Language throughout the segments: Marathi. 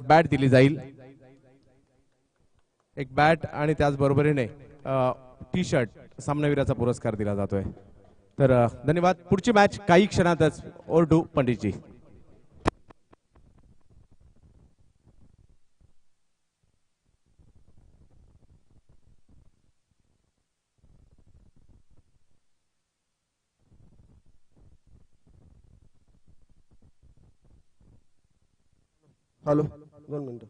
बॅट दिली जाईल, एक बॅट आणि त्याचबरोबरीने टी शर्ट सामनावीराचा पुरस्कार दिला जातोय. तर धन्यवाद. पुढची मॅच काही क्षणातच ओरडू पंडितजी. हॅलो, 2 मिनिटं.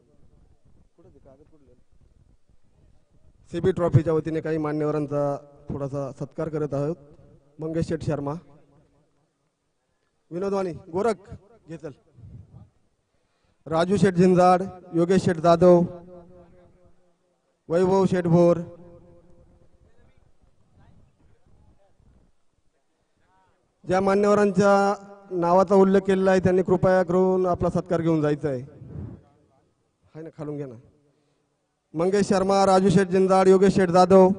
सीबी ट्रॉफीच्या वतीने काही मान्यवरांचा थोडासा सत्कार करत आहोत. मंगेश शेठ शर्मा, विनोद वाणी, गोरख घेतल, राजू शेठ झिंजाड, योगेश शेठ जाधव, वैभव शेठ भोर, ज्या मान्यवरांच्या नावाचा उल्लेख केलेला आहे त्यांनी कृपया करून आपला सत्कार घेऊन जायचा आहे. हाय ना, खालून घ्या ना. मंगेश शर्मा, राजू शेठ जिंदाड, योगेश शेठ जाधव,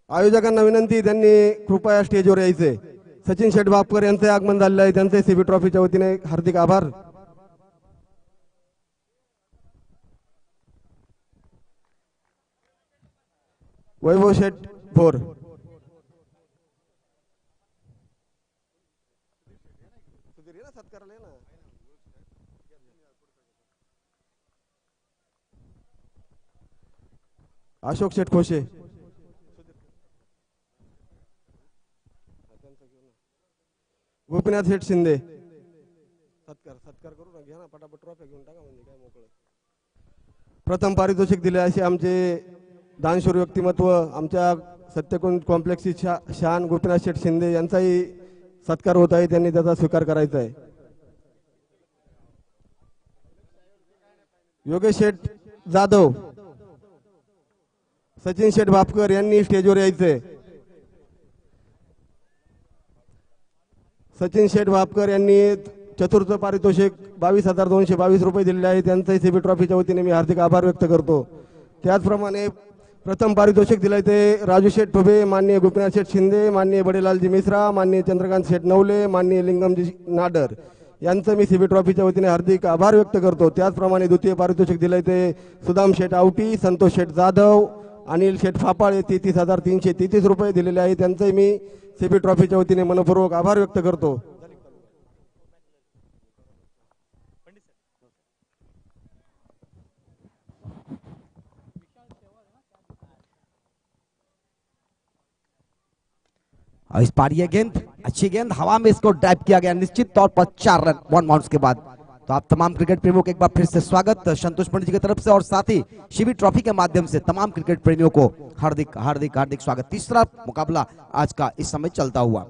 आयोजकांना विनंती, त्यांनी कृपया स्टेजवर यायचे. सचिन शेठ बापकर यांचे आगमन झाले आहे, त्यांचे सीबी ट्रॉफीच्या वतीने हार्दिक आभार. वैभव शेठ भोर, अशोक शेठ खोशे, गोपीनाथ शेठ शिंदे, सत्कार करू ना, घ्या ना पटापट ट्रॉफी घेऊन टाका, म्हणजे काय मोकळं. प्रथम पारितोषिक दिले असे आमचे दानशूर व्यक्तिमत्व, आमच्या सत्यकुंज कॉम्प्लेक्सची शान गोपीनाथ शेठ शिंदे यांचाही सत्कार होत आहे, त्यांनी त्याचा स्वीकार करायचा आहे. योगेश शेठ जाधव, सचिन शेठ बापकर यांनी स्टेजवर यायचे. सचिन शेठ बापकर यांनी चतुर्थ पारितोषिक 22,222 रुपये दिलेले आहे, त्यांचे सीबी ट्रॉफीच्या वतीने मी हार्दिक आभार व्यक्त करतो. त्याचप्रमाणे प्रथम पारितोषिक दिले ते राजू शेठ ठोबे, माननीय गोपीनाथ शेठ शिंदे, माननीय बडेलालजी मिश्रा, माननीय चंद्रकांत शेठ नवले, माननीय लिंगमजी नाडर यांचं मी सीबी ट्रॉफीच्या वतीने हार्दिक आभार व्यक्त करतो. त्याचप्रमाणे द्वितीय पारितोषिक दिले ते सुदाम शेठ आवटी, संतोष शेठ जाधव, अनिल शेठ फापाळे 33,333 रुपये दिलेले आहे, त्यांचे मी सीबी ट्रॉफीच्या वतीने मनपूर्वक आभार व्यक्त करतो. इस बार ये गेंद, अच्छी गेंद, हवा में इसको ड्राइव किया गया, निश्चित तौर पर 4 रन 1 बाउंस के बाद. तो आप तमाम क्रिकेट प्रेमियों को एक बार फिर से स्वागत संतोष पंडित जी की तरफ से, और साथ ही सीबी ट्रॉफी के माध्यम से तमाम क्रिकेट प्रेमियों को हार्दिक हार्दिक हार्दिक स्वागत. तीसरा मुकाबला आज का इस समय चलता हुआ.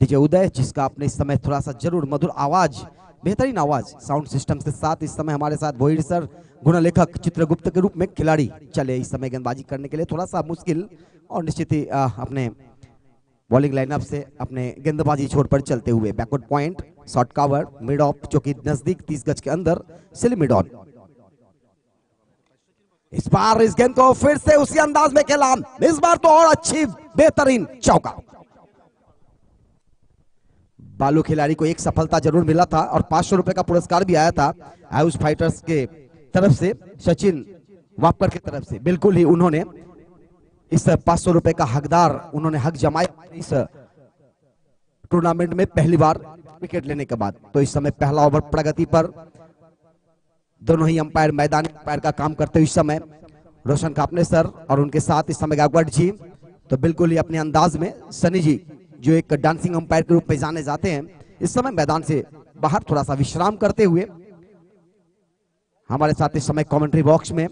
डीजे उदय, जिसका आपने इस समय थोड़ा सा जरूर मधुर आवाज, बेहतरीन आवाज साउंड सिस्टम के साथ इस समय हमारे साथ भोईर सर, गुणलेखक चित्रगुप्त के रूप में खिलाड़ी चले इस समय गेंदबाजी करने के लिए थोड़ा सा मुश्किल, और निश्चित ही अपने बॉलिंग लाइनअप से अपने गेंदबाजी छोर पर चलते हुए. Backward point, short cover, mid of जो कि नजदीक 30 गज के अंदर, सिली मिड ऑन. इस बार इस गेंद को फिर से उसी अंदाज में खेला, इस बार तो और अच्छी बेहतरीन चौका. बालू खिलाड़ी को एक सफलता जरूर मिला था और 500 रुपए का पुरस्कार भी आया था आयुष फाइटर्स के तरफ से, सचिन वापकर की तरफ से. बिल्कुल ही उन्होंने इस 500 रुपए का हकदार, उन्होंने हक जमाया इस टूर्नामेंट में पहली बार विकेट लेने के बाद. तो इस समय पहला ओवर प्रगति पर, दोनों ही अंपायर मैदानी अंपायर का काम करते हुए इस समय रोशन कापने सर और उनके साथ इस समय गायकवाड़ जी, तो बिल्कुल ही अपने अंदाज में सनी जी जो एक डांसिंग अंपायर के रूप में जाने जाते हैं, इस समय मैदान से बाहर थोड़ा सा विश्राम करते हुए हमारे साथ इस समय कमेंट्री बॉक्स में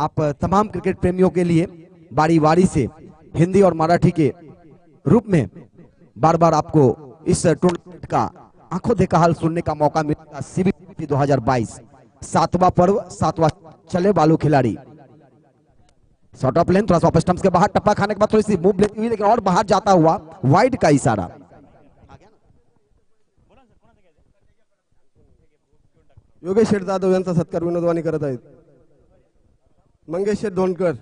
आप तमाम क्रिकेट प्रेमियों के लिए बारी बारी से हिंदी और मराठी के रूप में बार बार आपको इस टूर्नामेंट का आंखों देखा हाल सुनने का मौका मिलेगा। सीबी 2022 सातवां पर्व, सातवां चले बालू खिलाड़ी। शॉर्ट ऑफ लेंथ, थोड़ा सा ऑफ स्टंप्स के बाहर टप्पा खाने के बाद थोड़ी सी मूव लेती हुई, लेकिन और बाहर जाता हुआ वाइड का इशारा। योगेश शेठ जाधव यांचा सत्कार विनोदवानी करत आहेत। मंगेश शेठ धोंडकर,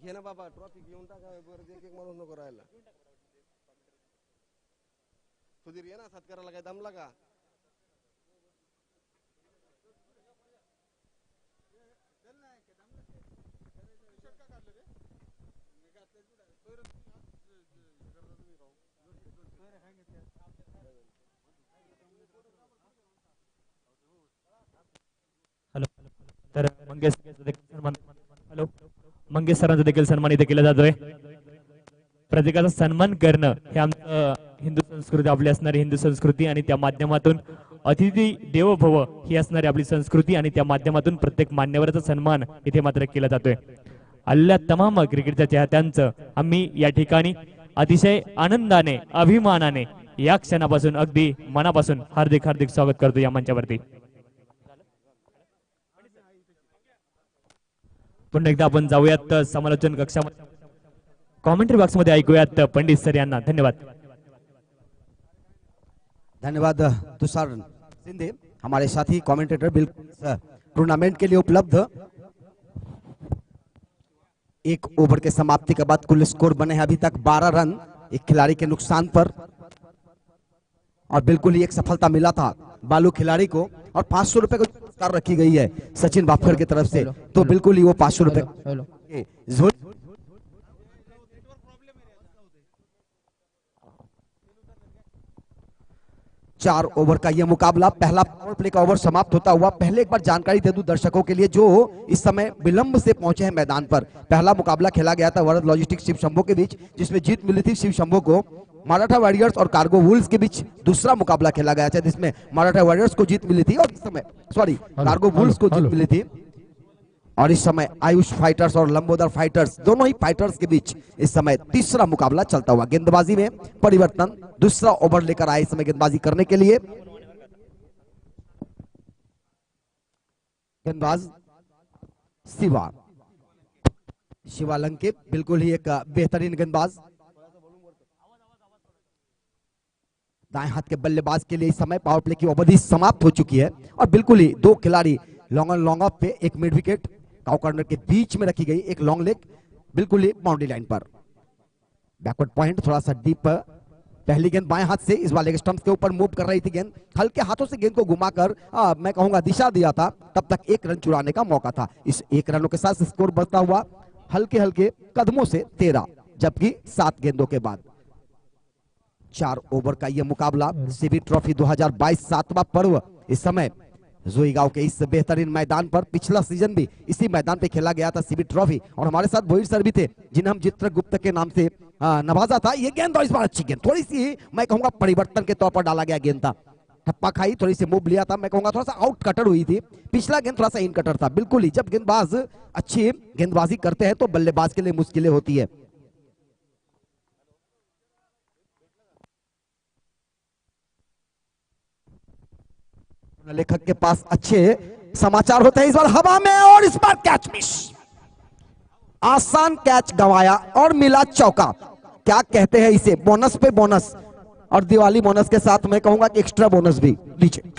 घे ना बाबा ट्रॉफी घेऊन टाका, एक एक माणूस नको राहायला। सुधीर ये ना सत्काराला, काय दमला का? हॅलो, तर मंगेश सरांचा देखील सन्मान इथे केला जातोय। प्रत्येकाचा सन्मान करणं हे आमचं हिंदू संस्कृती, आपली असणारी हिंदू संस्कृती, आणि त्या माध्यमातून अतिथी देवो भव ही असणारी आपली संस्कृती, आणि त्या माध्यमातून प्रत्येक मान्यवराचा सन्मान इथे मात्र केला जातोय। आलेल्या तमाम क्रिकेटच्या चाहत्यांचं आम्ही या ठिकाणी अतिशय आनंदाने, अभिमानाने या क्षणापासून अगदी मनापासून हार्दिक हार्दिक स्वागत करतो या मंचावरती। पुन्हा एकदा आपण जाऊयात समालोचन कक्षामध्ये, कॉमेंट्री बॉक्स मध्ये ऐकूयात पंडित सर यांना। धन्यवाद। धन्यवाद तुषार सिंधे, हमारे साथी कमेंटेटर बिल्कुल टूर्नामेंट के लिए उपलब्ध। एक ओवर के समाप्ति के बाद कुल स्कोर बने हैं अभी तक 12 रन एक खिलाड़ी के नुकसान पर, और बिल्कुल ही एक सफलता मिला था बालू खिलाड़ी को, और 500 रुपए को पुरस्कार रखी गई है सचिन बाफकर की तरफ से, तो बिल्कुल ही वो 500 रुपए। 4 ओवर का यह मुकाबला, पहला पावर प्ले का ओवर समाप्त होता हुआ। पहले एक बार जानकारी दे दूं दर्शकों के लिए जो इस समय विलंब से पहुंचे हैं मैदान पर। पहला मुकाबला खेला गया था वरद लॉजिस्टिक्स शिव शंभो के बीच, जिसमें जीत मिली थी शिव शंभो को। मराठा वॉरियर्स और कार्गो वुल्स के बीच दूसरा मुकाबला खेला गया था, जिसमें मराठा वॉरियर्स को जीत मिली थी, और इस समय कार्गो वुल्स को जीत मिली थी। और इस समय आयुष फाइटर्स और लंबोदर फाइटर्स, दोनों ही फाइटर्स के बीच इस समय तीसरा मुकाबला चलता हुआ। गेंदबाजी में परिवर्तन, दूसरा ओवर लेकर आए इस समय गेंदबाजी करने के लिए गेंदबाज शिवा लंके, बिल्कुल ही एक बेहतरीन गेंदबाज। दाएं हाथ के बल्लेबाज के लिए इस समय पावर प्ले की अवधि समाप्त हो चुकी है, और बिल्कुल ही 2 खिलाड़ी लॉन्ग ऑन लॉन्ग ऑफ पे, एक मिड विकेट काउ कॉर्नर के बीच में रखी गई, एक लॉन्ग लेग बिल्कुल ही बाउंड्री लाइन पर। बैकवर्ड पॉइंट थोड़ा सा डीप, पहली गेंद बाएं हाथ से इस बार लेग स्टंप के ऊपर मूव कर रही थी गेंद, हल्के हाथों से गेंद को घुमाकर मैं कहूंगा दिशा दिया था, तब तक 1 रन चुराने का मौका था। इस 1 रनों के साथ स्कोर बढ़ता हुआ हल्के हल्के कदमों से 13, जबकि 7 गेंदों के बाद। 4 ओवर का यह मुकाबला सीबी ट्रॉफी 2022 सातवां पर्व इस समय जोईगांव के इस बेहतरीन मैदान पर, पिछला सीजन भी इसी मैदान पे खेला गया था सीबी ट्रॉफी, और हमारे साथ भोईर सर भी थे जिन्हें हम चित्रगुप्त के नाम से नवाजा था। ये गेंद और इस बार अच्छी गेंद, थोड़ी सी मैं कहूंगा परिवर्तन के तौर पर डाला गया गेंद था, ठप्पा खाई, थोड़ी सी मूव लिया था, मैं कहूंगा थोड़ा सा आउट कटर हुई थी। पिछला गेंद थोड़ा सा इन कटर था। बिल्कुल ही जब गेंदबाज अच्छी गेंदबाजी करते हैं तो बल्लेबाज के लिए मुश्किलें होती है। लेखक के पास अच्छे समाचार होते हैं। इस बार हवा में, और इस बार कैच मिस, आसान कैच गंवाया और मिला चौका। क्या कहते हैं इसे, बोनस पे बोनस, और दिवाली बोनस के साथ मैं कहूंगा कि एक्स्ट्रा बोनस भी लीजिए।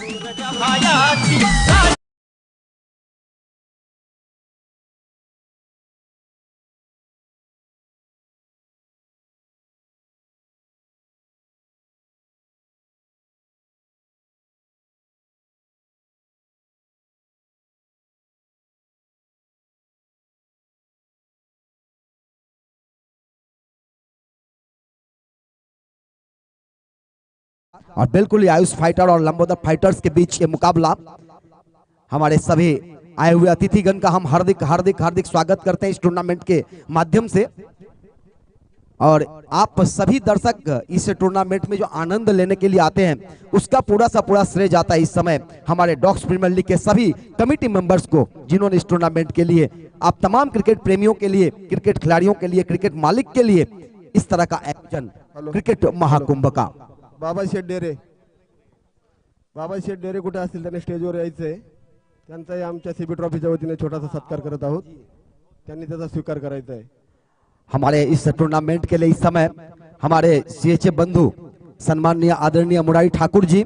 और बिल्कुल ही आयुष फाइटर और लंबोदर फाइटर्स के बीच ये मुकाबला, हमारे सभी आए हुए अतिथिगण का हम हार्दिक हार्दिक हार्दिक स्वागत करते हैं इस टूर्नामेंट के माध्यम से। और आप सभी दर्शक इस टूर्नामेंट में जो आनंद लेने के लिए आते हैं उसका पूरा सा पूरा श्रेय जाता है इस समय हमारे डॉक्स प्रीमियर लीग के सभी कमिटी मेंबर्स को, जिन्होंने इस टूर्नामेंट के लिए, आप तमाम क्रिकेट प्रेमियों के लिए, क्रिकेट खिलाड़ियों के लिए, क्रिकेट मालिक के लिए इस तरह का आयोजन क्रिकेट महाकुंभ का। बाबा शेठ डेरे कुठे असतील त्यांनी स्टेजवर यायचंय, त्यांचाही आमच्या सीबी ट्रॉफीच्या वतीने छोटासा सत्कार करत आहोत, त्यांनी त्याचा स्वीकार करायचा आहे। हमारे इस टूर्नामेंट के लिए इस समय हमारे सीएचए बंधु सम्माननीय आदरणीय मुरारी ठाकुर जी,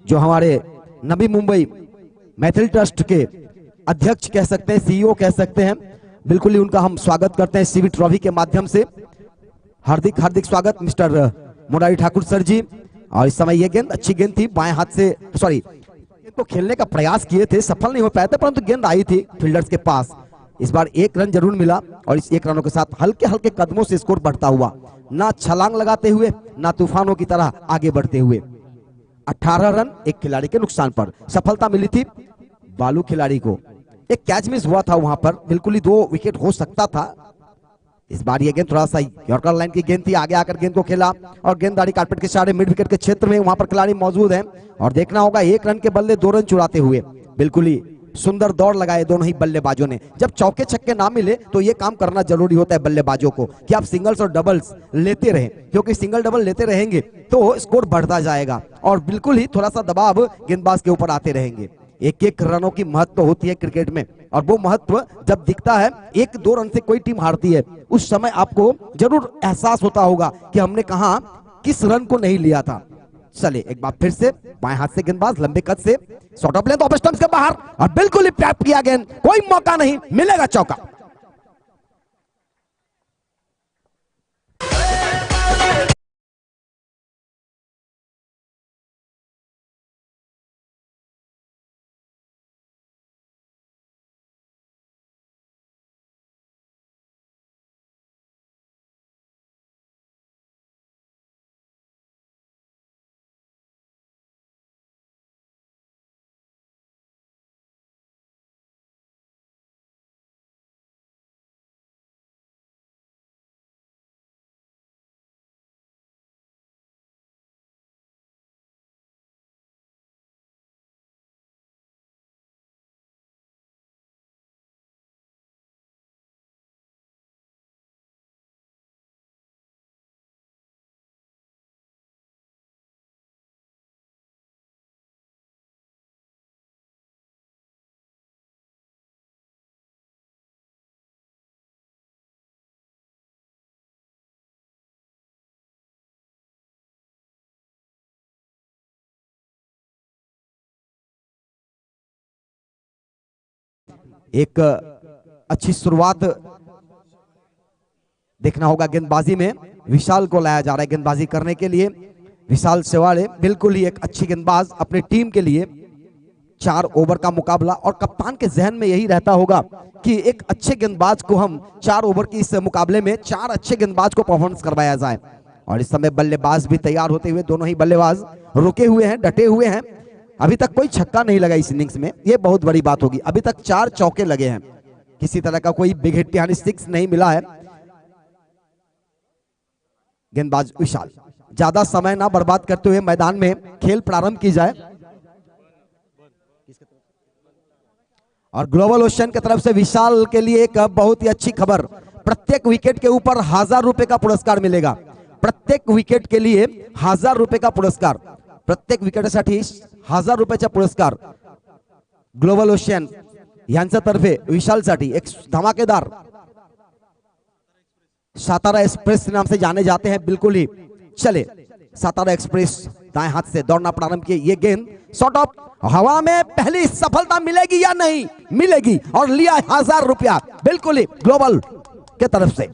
जो हमारे नवी मुंबई मैथिल ट्रस्ट के अध्यक्ष कह सकते हैं, सीईओ कह सकते हैं, बिल्कुल ही उनका हम स्वागत करते हैं सीबी ट्रॉफी के माध्यम से। हार्दिक हार्दिक स्वागत मिस्टर मुरारी ठाकुर सर जी। और इस समय ये गेंद अच्छी गेंद थी, बाएं हाथ से, सॉरी, तो खेलने का प्रयास किए थे, सफल नहीं हो पाए थे, परंतु गेंद आई थी फील्डर्स के पास। इस बार एक रन जरूर मिला और इस एक रनों के साथ हल्के हल्के कदमों से स्कोर बढ़ता हुआ, ना छलांग लगाते हुए ना तूफानों की तरह आगे बढ़ते हुए 18 रन एक खिलाड़ी के नुकसान पर सफलता मिली थी बालू खिलाड़ी को। एक कैच मिस हुआ था वहां पर, बिल्कुल ही 2 विकेट हो सकता था। इस बार ये गेंद थोड़ा सा यॉर्कर लाइन की गेंद थी, आगे आकर गेंद को खेला और गेंदबाजी कारपेट के सारे मिड विकेट के क्षेत्र में वहां पर खिलाड़ी मौजूद हैं और देखना होगा 1 रन के बदले 2 रन चुराते हुए बिल्कुल ही सुंदर दौड़ लगाए दोनों ही बल्लेबाजों ने। जब चौके छक्के ना मिले तो ये काम करना जरूरी होता है बल्लेबाजों को कि आप सिंगल्स और डबल्स लेते रहें, क्योंकि सिंगल डबल लेते रहेंगे तो स्कोर बढ़ता जाएगा और बिल्कुल ही थोड़ा सा दबाव गेंदबाज के ऊपर आते रहेंगे। एक एक रनों की महत्व होती है क्रिकेट में और वो महत्व जब दिखता है 1-2 रन से कोई टीम हारती है, उस समय आपको जरूर एहसास होता होगा कि हमने कहा किस रन को नहीं लिया था। चले एक बार फिर से बाएं हाथ से गेंदबाज लंबे कद से short of length off stumps के बाहर और बिल्कुल ही टैप किया गेंद, कोई मौका नहीं मिलेगा चौका। एक अच्छी शुरुआत देखना होगा गेंदबाजी में। विशाल को लाया जा रहा है गेंदबाजी करने के लिए। विशाल सेवाड़े बिल्कुल ही एक अच्छी गेंदबाज अपनी टीम के लिए। 4 ओवर का मुकाबला और कप्तान के जहन में यही रहता होगा कि एक अच्छे गेंदबाज को हम 4 ओवर की इस मुकाबले में 4 अच्छे गेंदबाज को परफॉर्मेंस करवाया जाए। और इस समय बल्लेबाज भी तैयार होते हुए, दोनों ही बल्लेबाज रुके हुए हैं, डटे हुए हैं। अभी तक कोई छक्का नहीं लगा इस इनिंग्स में, ये बहुत बड़ी बात होगी। अभी तक 4 चौके लगे हैं, किसी तरह का कोई बिग हिट यानी 6 नहीं मिला है। गेंदबाज विशाल, ज्यादा समय ना बर्बाद करते हुए मैदान में खेल प्रारंभ की जाए। और ग्लोबल ओशन की तरफ से विशाल के लिए एक बहुत ही अच्छी खबर, प्रत्येक विकेट के ऊपर 1000 रुपए का पुरस्कार मिलेगा। प्रत्येक विकेट के लिए 1000 रुपए का पुरस्कार, प्रत्येक विकेटसाठी 1000 रुपयाचा पुरस्कार ग्लोबल ओशन यांच्यातर्फे विशालसाठी एक धमाकेदार सातारा एक्सप्रेस नाम से जाने जाते हैं। बिल्कुल ही चले सातारा एक्सप्रेस दाएं हाथ से दौड़ना प्रारंभ किए। ये गेंद शॉर्ट ऑफ हवा में, पहली सफलता मिलेगी या नहीं मिलेगी, और लिया 1000 रुपया बिल्कुल ही ग्लोबल के तरफ से।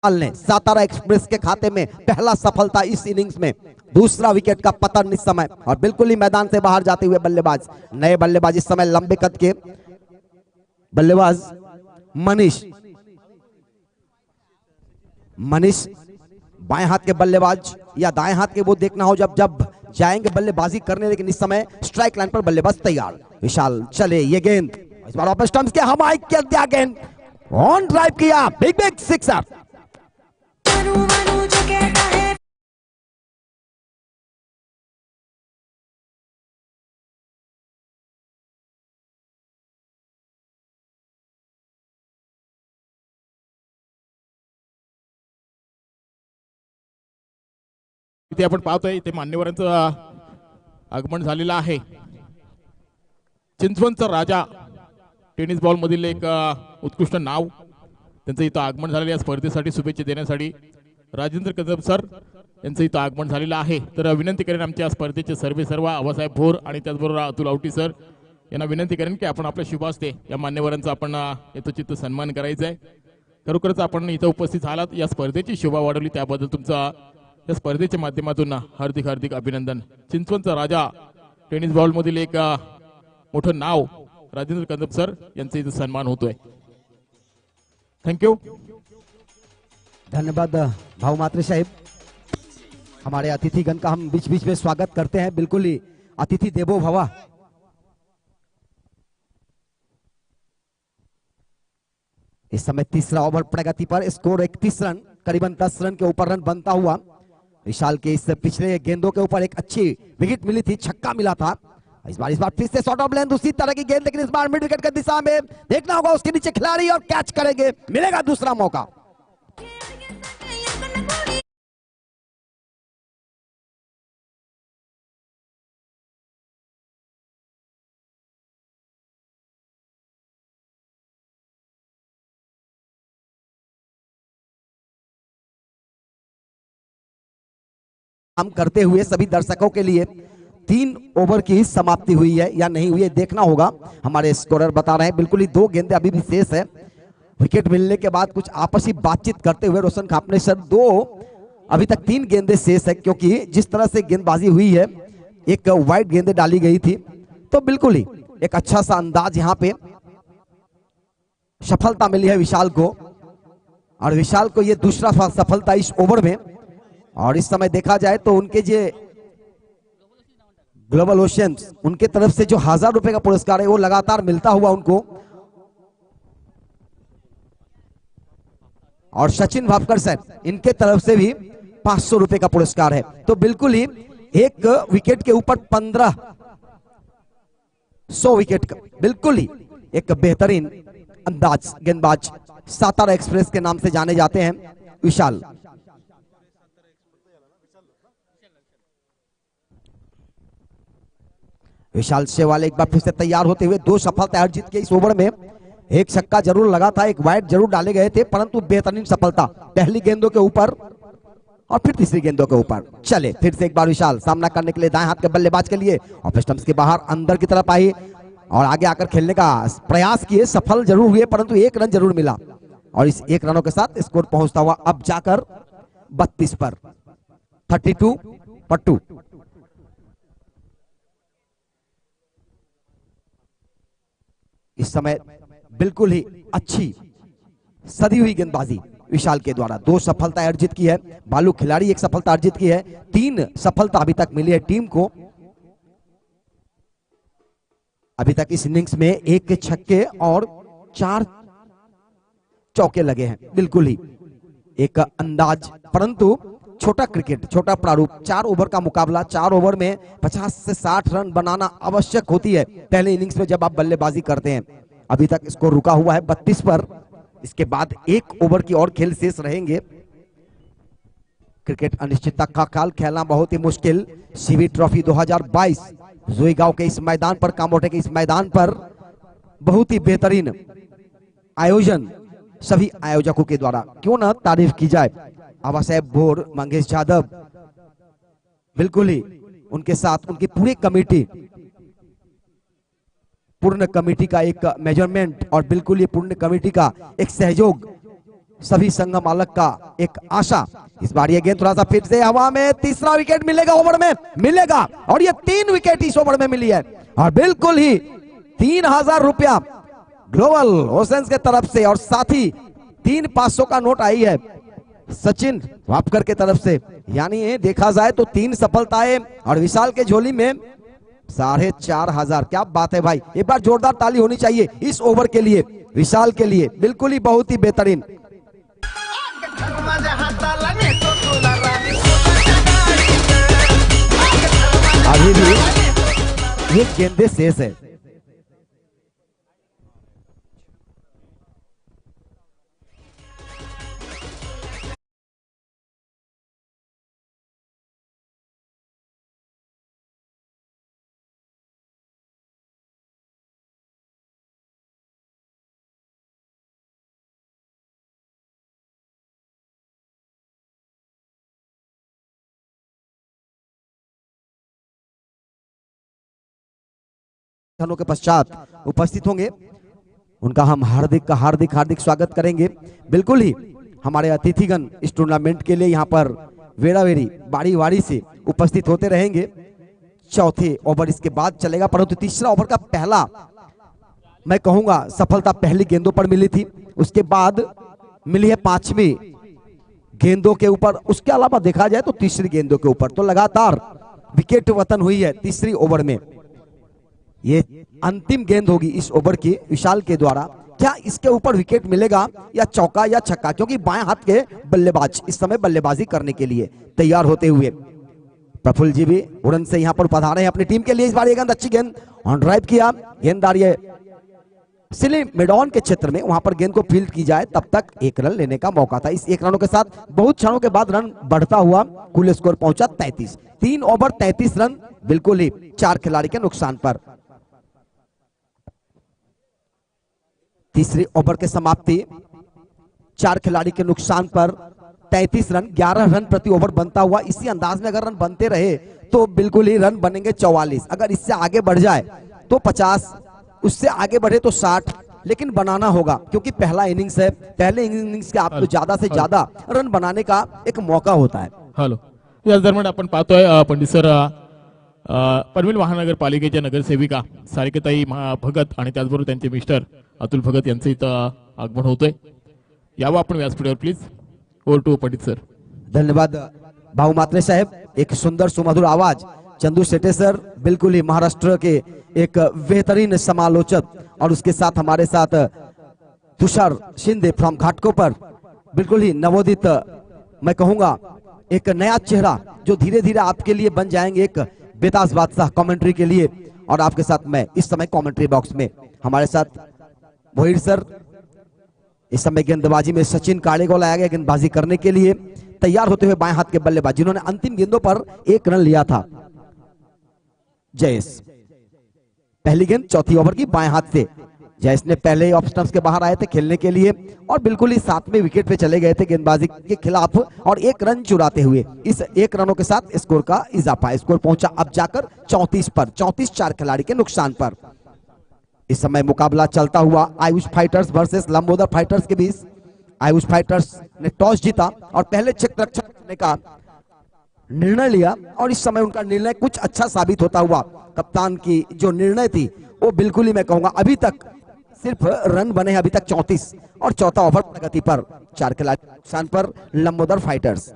ने सातारा एक्सप्रेस के खाते में पहला सफलता इस इनिंग्स में, दूसरा विकेट का पतन इस समय, और बिल्कुल ही मैदान से बाहर जाते हुए बल्लेबाज, नए बल्लेबाज इस समय लंबे कद के बल्लेबाज मनीष बाएं हाथ के बल्लेबाज या दाएं हाथ के, वो देखना हो जब जब जाएंगे बल्लेबाजी करने, लेकिन इस समय स्ट्राइक लाइन पर बल्लेबाज तैयार। विशाल चले, ये गेंद इस बार ऑफ स्टंप्स के हवाई कर दिया, गेंद ऑन ड्राइव किया, बिग बिग सिक्सर। इथे आपण पाहतोय इथे मान्यवरांचं आगमन झालेलं आहे। चिंचवणचा राजा टेनिस बॉल मधील एक उत्कृष्ट नाव, त्यांचं इथं आगमन झालेलं, या स्पर्धेसाठी शुभेच्छा देण्यासाठी राजेंद्र कदम सर यांचं इथं आगमन झालेलं आहे। तर विनंती करेन आमच्या स्पर्धेचे सर्व आबासाहेब भोर आणि त्याचबरोबर अतुल आवटी सर यांना विनंती करेन की आपण आपल्या शुभ हस्ते या मान्यवरांचा आपण यथोचित सन्मान करायचा आहे। खरोखरच आपण इथं उपस्थित झालात, या स्पर्धेची शोभा वाढवली, त्याबद्दल तुमचा या स्पर्धेच्या माध्यमातून हार्दिक हार्दिक अभिनंदन। चिंचवणचा राजा टेनिस बॉल मधील एक मोठं नाव राजेंद्र कदम सर यांचा इथं सन्मान होतोय। थँक्यू, धन्यवाद भाऊ मात्रे साहेब। हमारे अतिथिगण का हम बीच बीच में स्वागत करते हैं, बिल्कुल ही अतिथि देवो भव। इस समय तीसरा ओवर प्रगति पर, स्कोर 31 रन, करीबन 10 रन के ऊपर रन बनता हुआ। विशाल के इस पिछले गेंदों के ऊपर एक अच्छी विकेट मिली थी, छक्का मिला था। इस बार फिर से शॉर्ट ऑफ लेंथ दूसरी तरह की गेंद, लेकिन इस बार मिड विकेट की दिशा में देखना होगा उसके नीचे खिलाड़ी और कैच करेंगे, मिलेगा दूसरा मौका। काम करते हुए सभी दर्शकों के लिए 3 ओवर की समाप्ति हुई है या नहीं हुई है देखना होगा, हमारे स्कोरर बता रहे हैं। बिल्कुल ही 2 गेंदें अभी भी शेष है। विकेट मिलने के बाद कुछ आपसी बातचीत करते हुए रोशन खापने सर, 2 अभी तक 3 गेंदें शेष है, क्योंकि जिस तरह से गेंदबाजी हुई है, एक वाइड गेंदें डाली गई थी, तो बिल्कुल ही एक अच्छा सा अंदाज यहाँ पे सफलता मिली है विशाल को, और विशाल को ये दूसरा सफलता इस ओवर में। और इस समय देखा जाए तो उनके जो ग्लोबल ओशियंस, उनके तरफ से जो 1000 रुपए का पुरस्कार है वो लगातार मिलता हुआ उनको, और सचिन भापकर सर इनके तरफ से भी 500 रुपए का पुरस्कार है। तो बिल्कुल ही एक विकेट के ऊपर 1500 विकेट का बिल्कुल ही एक बेहतरीन अंदाज गेंदबाज सातारा एक्सप्रेस के नाम से जाने जाते हैं विशाल। विशाल सेवाल एक बार फिर से तैयार होते हुए 2 सफलता अर्जित के इस ओवर में, एक छक्का जरूर लगा था, एक वाइड जरूर डाले गए थे, परंतु बेहतरीन सफलता पहली गेंदों के ऊपर और फिर तीसरी गेंदों के ऊपर। चले फिर से एक बार विशाल सामना करने के लिए दाएं हाथ के बल्लेबाज के लिए ऑफ स्टंप्स के बाहर अंदर की तरफ आई और आगे आकर खेलने का प्रयास किए, सफल जरूर हुए, परंतु 1 रन जरूर मिला, और इस 1 रनों के साथ स्कोर पहुंचता हुआ अब जाकर 32 पर, 32 पर 2। इस समय बिल्कुल ही अच्छी सदी हुई गेंदबाजी विशाल के द्वारा, 2 सफलता अर्जित की है, बालू खिलाड़ी 1 सफलता अर्जित की है, 3 सफलता अभी तक मिली है टीम को। अभी तक इस इनिंग्स में 1 छक्के और 4 चौके लगे हैं, बिल्कुल ही एक अंदाज, परंतु छोटा क्रिकेट, छोटा प्रारूप, 4 ओवर का मुकाबला, 4 ओवर में 50 से 60 रन बनाना आवश्यक होती है पहले इनिंग्स में जब आप बल्लेबाजी करते हैं। अभी तक स्कोर रुका हुआ है 32 पर, इसके बाद 1 ओवर की और खेल शेष रहेंगे। क्रिकेट अनिश्चितता का काल, खेलना बहुत ही मुश्किल। सीवी ट्रॉफी 2022 जोईगांव के इस मैदान पर, कामोटे के इस मैदान पर बहुत ही बेहतरीन आयोजन सभी आयोजकों के द्वारा, क्यों ना तारीफ की जाए। आबासाहेब भोर, मंगेश यादव, बिल्कुल ही उनके साथ उनकी पूरी कमेटी, पूर्ण कमेटी का एक मेजरमेंट और बिल्कुल ये पूर्ण कमेटी का एक सहयोग सभी संघ मालक का एक आशा। इस बार ये गेंद थोड़ा सा फिर से हवा में, तीसरा विकेट मिलेगा ओवर में, मिलेगा। और ये 3 विकेट इस ओवर में मिली है और बिल्कुल ही 3000 रुपया ग्लोबल ओशंस के तरफ से और साथ ही 3 500 का नोट आई है सचिन वापकर के तरफ से। यानी देखा जाए तो 3 सफलताएं और विशाल के झोली में 4500। क्या बात है भाई, एक बार जोरदार ताली होनी चाहिए इस ओवर के लिए, विशाल के लिए। बिल्कुल ही बहुत ही बेहतरीन। अभी भी ये गेंदे शेष है। के पश्चात उपस्थित होंगे, उनका हम हार्दिक हार्दिक स्वागत करेंगे। बिल्कुल ही हमारे अतिथिगण इस टूर्नामेंट के लिए यहाँ पर वेरावेरी बारी बारी से उपस्थित होते रहेंगे। चौथे ओवर इसके बाद चलेगा, परंतु तीसरा ओवर का पहला मैं कहूंगा सफलता पहली गेंदों पर मिली थी, उसके बाद मिली है 5वीं गेंदों के ऊपर। उसके अलावा देखा जाए तो तीसरी गेंदों के ऊपर तो लगातार विकेट वतन हुई है तीसरी ओवर में। ये अंतिम गेंद होगी इस ओवर की विशाल के द्वारा। क्या इसके ऊपर विकेट मिलेगा या चौका या छक्का, क्योंकि बाएं हाथ के बल्लेबाज इस समय बल्लेबाजी करने के लिए तैयार होते हुए। प्रफुल्ल जी भी उड़न से यहां पर पधारे हैं अपनी टीम के लिए। इस बार ये गेंद अच्छी गेंद ऑन ड्राइव किया, गेंददार ये सिली मिडॉन के क्षेत्र में, वहां पर गेंद को फील्ड की जाए तब तक 1 रन लेने का मौका था। इस 1 रनों के साथ बहुत क्षणों के बाद रन बढ़ता हुआ कुल स्कोर पहुंचा 33। 3 ओवर 33 रन, बिल्कुल ही 4 खिलाड़ी के नुकसान पर। तीसरी ओवर के समाप्ति 4 खिलाड़ी के नुकसान पर 33 रन, 11 रन प्रति ओवर बनता हुआ। इसी अंदाज में अगर रन बनते रहे तो बिल्कुल ही रन बनेंगे 44। अगर इससे आगे बढ़ जाए तो 50, उससे आगे बढ़े तो 60, लेकिन बनाना होगा क्योंकि पहला इनिंग्स है। पहले इनिंग्स के आपको ज्यादा से ज्यादा रन बनाने का एक मौका होता है। हॅलो, याच दरम्यान आपण पाहतोय पंडित सर पनवेल महानगरपालिकेच्या नगरसेविका सारिकाताई भगत आणि त्याचबरोबर त्यांचे मिस्टर अतुल भगत यांचं इथं आगमन होतोय। यावं आपण व्यासपीठावर please. Over to Pandit sir. धन्यवाद भाऊ मात्रे साहेब, एक सुंदर सुमधुर आवाज चंदू शेटे सर, बिल्कुल ही महाराष्ट्र के एक बेहतरीन समालोचक, और उसके साथ हमारे साथ तुषार शिंदे फ्रॉम घाटकोपर, बिल्कुल ही नवोदित मैं कहूंगा एक नया चेहरा जो धीरे धीरे आपके लिए बन जाएंगे एक बेताज बादशाह कमेंट्री के लिए। और आपके साथ मैं इस समय कमेंट्री बॉक्स में हमारे साथ भोईर सर। इस समय गेंदबाजी में सचिन काले को लाया गया गेंदबाजी करने के लिए, तैयार होते हुए बाएं हाथ के बल्लेबाज जिन्होंने अंतिम गेंदों पर 1 रन लिया था। जयेश पहली गेंद चौथी ओवर की बाएं हाथ से, जयेश ने पहले ऑफ स्टंप्स के बाहर आए थे खेलने के लिए और बिल्कुल ही 7वें विकेट पे चले गए थे गेंदबाजी के खिलाफ और 1 रन चुराते हुए। इस 1 रनों के साथ स्कोर का इजाफा, स्कोर पहुंचा अब जाकर 34 पर, 34 4 खिलाड़ी के नुकसान पर। इस समय मुकाबला चलता हुआ Ayush fighters versus Lambodar fighters के बीच। आयुष फाइटर्स ने टॉस जीता और पहले क्षेत्र रक्षण करने का निर्णय लिया और इस समय उनका निर्णय कुछ अच्छा साबित होता हुआ। कप्तान की जो निर्णय थी वो बिल्कुल ही मैं कहूंगा अभी तक सिर्फ रन बने हैं अभी तक 34 और चौथा ओवर प्रगति पर 4 खिलाड़ी नुकसान पर लंबोदर फाइटर्स।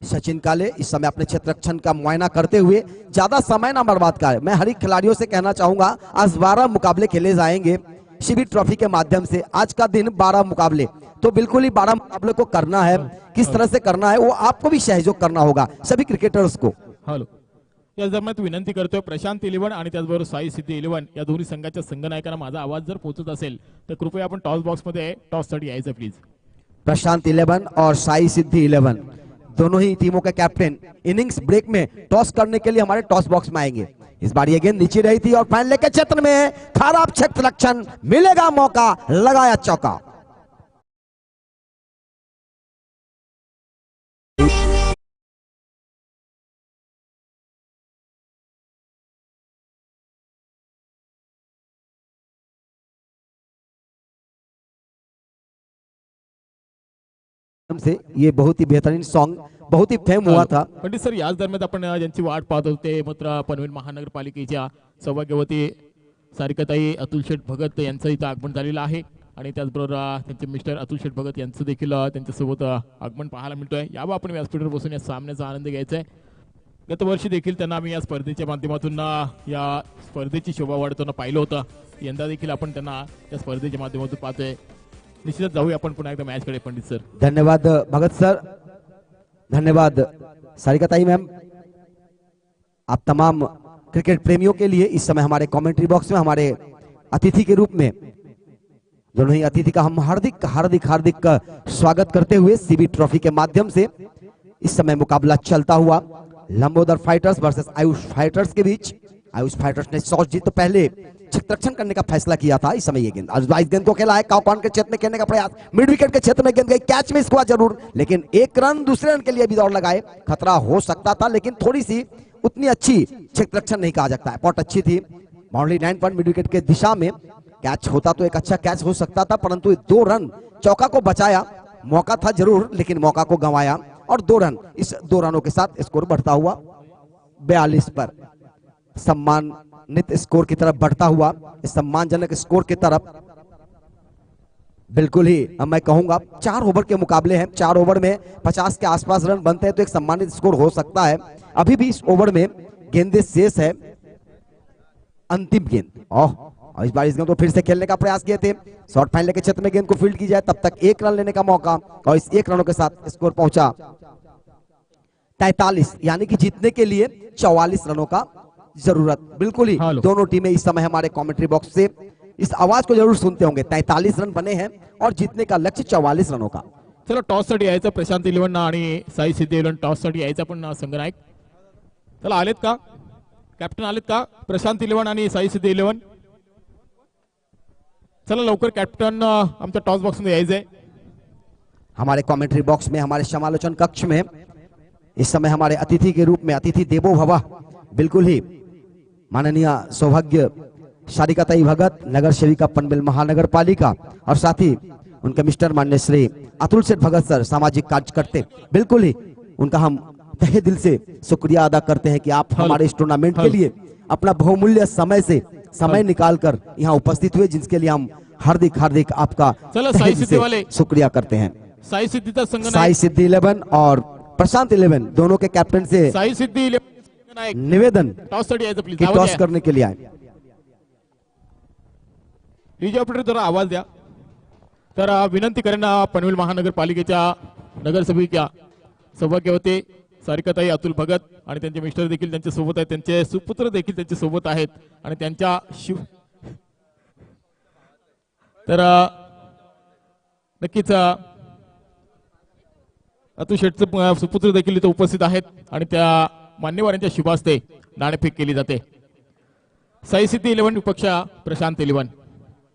सचिन काले इस समय अपने क्षेत्र रक्षण का मुआयना करते हुए ज्यादा समय ना बर्बाद करें। मैं हर एक खिलाड़ियों से कहना चाहूंगा आज 12 मुकाबले खेले जाएंगे शिविर ट्रॉफी के माध्यम से। आज का दिन 12 मुकाबले, तो बिल्कुल ही 12 मुकाबले को करना है। किस तरह से करना है वो आपको भी सहयोग करना होगा सभी क्रिकेटर्स को। हॅलो, याच दरम्यान विनंती करतोय प्रशांत 11 आणि त्याचबरोबर साई सिद्धी 11 या दोन्ही संघाच्या संघनायकांना माझा आवाज जर पोहोचत असेल तर कृपया आपण टॉस बॉक्स मध्ये टॉस साठी यायचं प्लीज। प्रशांत 11 और साई सिद्धि 11 दोनों ही टीमों के कैप्टन इनिंग्स ब्रेक में टॉस करने के लिए हमारे टॉस बॉक्स में आएंगे। इस बार ये गेंद नीचे रही थी और फाइनल के क्षेत्र में खराब क्षेत्र रक्षण, मिलेगा मौका, लगाया चौका। से ये बहुत ही बेहतरीन सॉन्ग बहुत ही फेम हुआ था। पंडित सर, याच दरम्यान आपण ज्यांची वाट पाहत होते मात्र पनवेल महानगरपालिकेच्या सौभाग्यवती सारिकाताई अतुल शेठ भगत यांचं इथं आगमन झालेलं आहे आणि त्याचबरोबर त्यांचे मिस्टर अतुल शेठ भगत यांचं देखील त्यांच्यासोबत आगमन पाहायला मिळतोय। यावं आपण व्यासपीठावर बसून या सामन्याचा आनंद घ्यायचा आहे। गत वर्षी देखील त्यांना आम्ही या स्पर्धेच्या माध्यमातून या स्पर्धेची शोभा वाढवताना पाहिलं होतं। यंदा देखील आपण त्यांना या स्पर्धेच्या माध्यमातून पाहतोय। निश्चितच जाऊया आपण पुन्हा एकदा मॅच कडे पंडित सर। धन्यवाद भगत सर, धन्यवाद सारिकाताई मैम। आप तमाम क्रिकेट प्रेमियों के लिए इस समय हमारे कमेंट्री बॉक्स में हमारे अतिथि के रूप में दोनों ही अतिथि का हम हार्दिक हार्दिक हार्दिक स्वागत करते हुए सीबी ट्रॉफी के माध्यम से इस समय मुकाबला चलता हुआ Lambodar fighters versus Ayush fighters के बीच। आयुष फाइटर्स ने टॉस जीत तो पहले क्षेत्ररक्षण करने का फैसला किया था। इस समय ये गेंद आज गेंद को खेला है काउकॉन के क्षेत्र में खेलने का प्रयास, मिड विकेट के क्षेत्र में गेंद गई, कैच में इसको जरूर, लेकिन एक रन दूसरे रन के लिए भी दौड़ लगाए, खतरा हो सकता था लेकिन थोड़ी सी उतनी अच्छी क्षेत्ररक्षण नहीं कहा जाता है। पॉट अच्छी थी, बाउंड्री 9 पॉइंट मिड विकेट के दिशा में, कैच होता तो एक अच्छा कैच हो सकता था परंतु 2 रन चौका को बचाया, मौका था जरूर लेकिन मौका को गंवाया और 2 रन, इस 2 रनों के साथ स्कोर बढ़ता हुआ 42 पर सम्मानित स्कोर की तरफ बढ़ता हुआ, इस सम्मानजनक स्कोर की तरफ बिल्कुल ही मैं कहूंगा 4 ओवर के मुकाबले हैं, 4 ओवर में 50 के आसपास रन बनते हैं तो एक सम्मानित स्कोर हो सकता है। अभी भी इस ओवर में गेंदें शेष है, अंतिम गेंद और इस बार इस गेंद को फिर से खेलने का प्रयास किए थे, शॉर्ट फाइनल के क्षेत्र में गेंद को फील्ड की जाए तब तक 1 रन लेने का मौका और इस 1 रनों के साथ स्कोर पहुंचा 43, यानी कि जीतने के लिए 44 रनों का जरूरत। बिल्कुल ही दोनों टीमें इस समय हमारे कमेंट्री बॉक्स से इस आवाज को जरूर सुनते होंगे। 43 रन बने हैं और जीतने का लक्ष्य 44 रनों का। चलो टॉस साठी यायचं प्रशांत इलेवन आणि साई सिद्धी इलेवन टॉस साठी यायचा पण संघनायक चला आलेत का, कॅप्टन आलेत का? प्रशांत इलेवन आणि साई सिद्धी इलेवन, चला लवकर कॅप्टन आमच्या टॉस बॉक्स में यायचंय। हमारे कमेंट्री बॉक्स में हमारे समालोचन कक्ष में इस समय हमारे अतिथि के रूप में अतिथि देवो भव बिल्कुल ही माननीय सौभाग्य सारिकाताई भगत नगर सेविका पनवेल महानगर पालिका और साथ ही उनके मिस्टर मान्य श्री अतुल शेठ भगत सर सामाजिक कार्य करते, बिल्कुल ही उनका हम तहे दिल से शुक्रिया अदा करते हैं कि आप हमारे इस टूर्नामेंट के लिए अपना बहुमूल्य समय निकालकर यहाँ उपस्थित हुए, जिसके लिए हम हार्दिक हार्दिक आपका साई सिद्धि वाले शुक्रिया करते हैं। साई सिद्धीचा संघनायक साई सिद्धि 11 और प्रशांत 11 दोनों के कैप्टन से साई सिद्धी इलेवन निवेदन टॉस साठी यायचं प्लीज, कि टॉस करने के लिए आए। डीजे ऑपरेटर जरा आवाज द्या। तर विनंती करेन पनवेल महानगरपालिकेच्या नगरसेविका सौभाग्यवती सारिकाताई अतुल भगत आणि त्यांचे मिस्टर देखील त्यांच्या सोबत आहेत, त्यांचे सुपुत्र देखील त्यांच्या सोबत आहेत आणि त्यांच्या तर नक्कीच अतुल शेठचे सुपुत्र देखील इथे उपस्थित आहेत आणि त्या मान्यवरांच्या शुभास्ते नाणेफेक केली जाते। साई सिद्धी इलेवन विपक्ष प्रशांत इलेवन,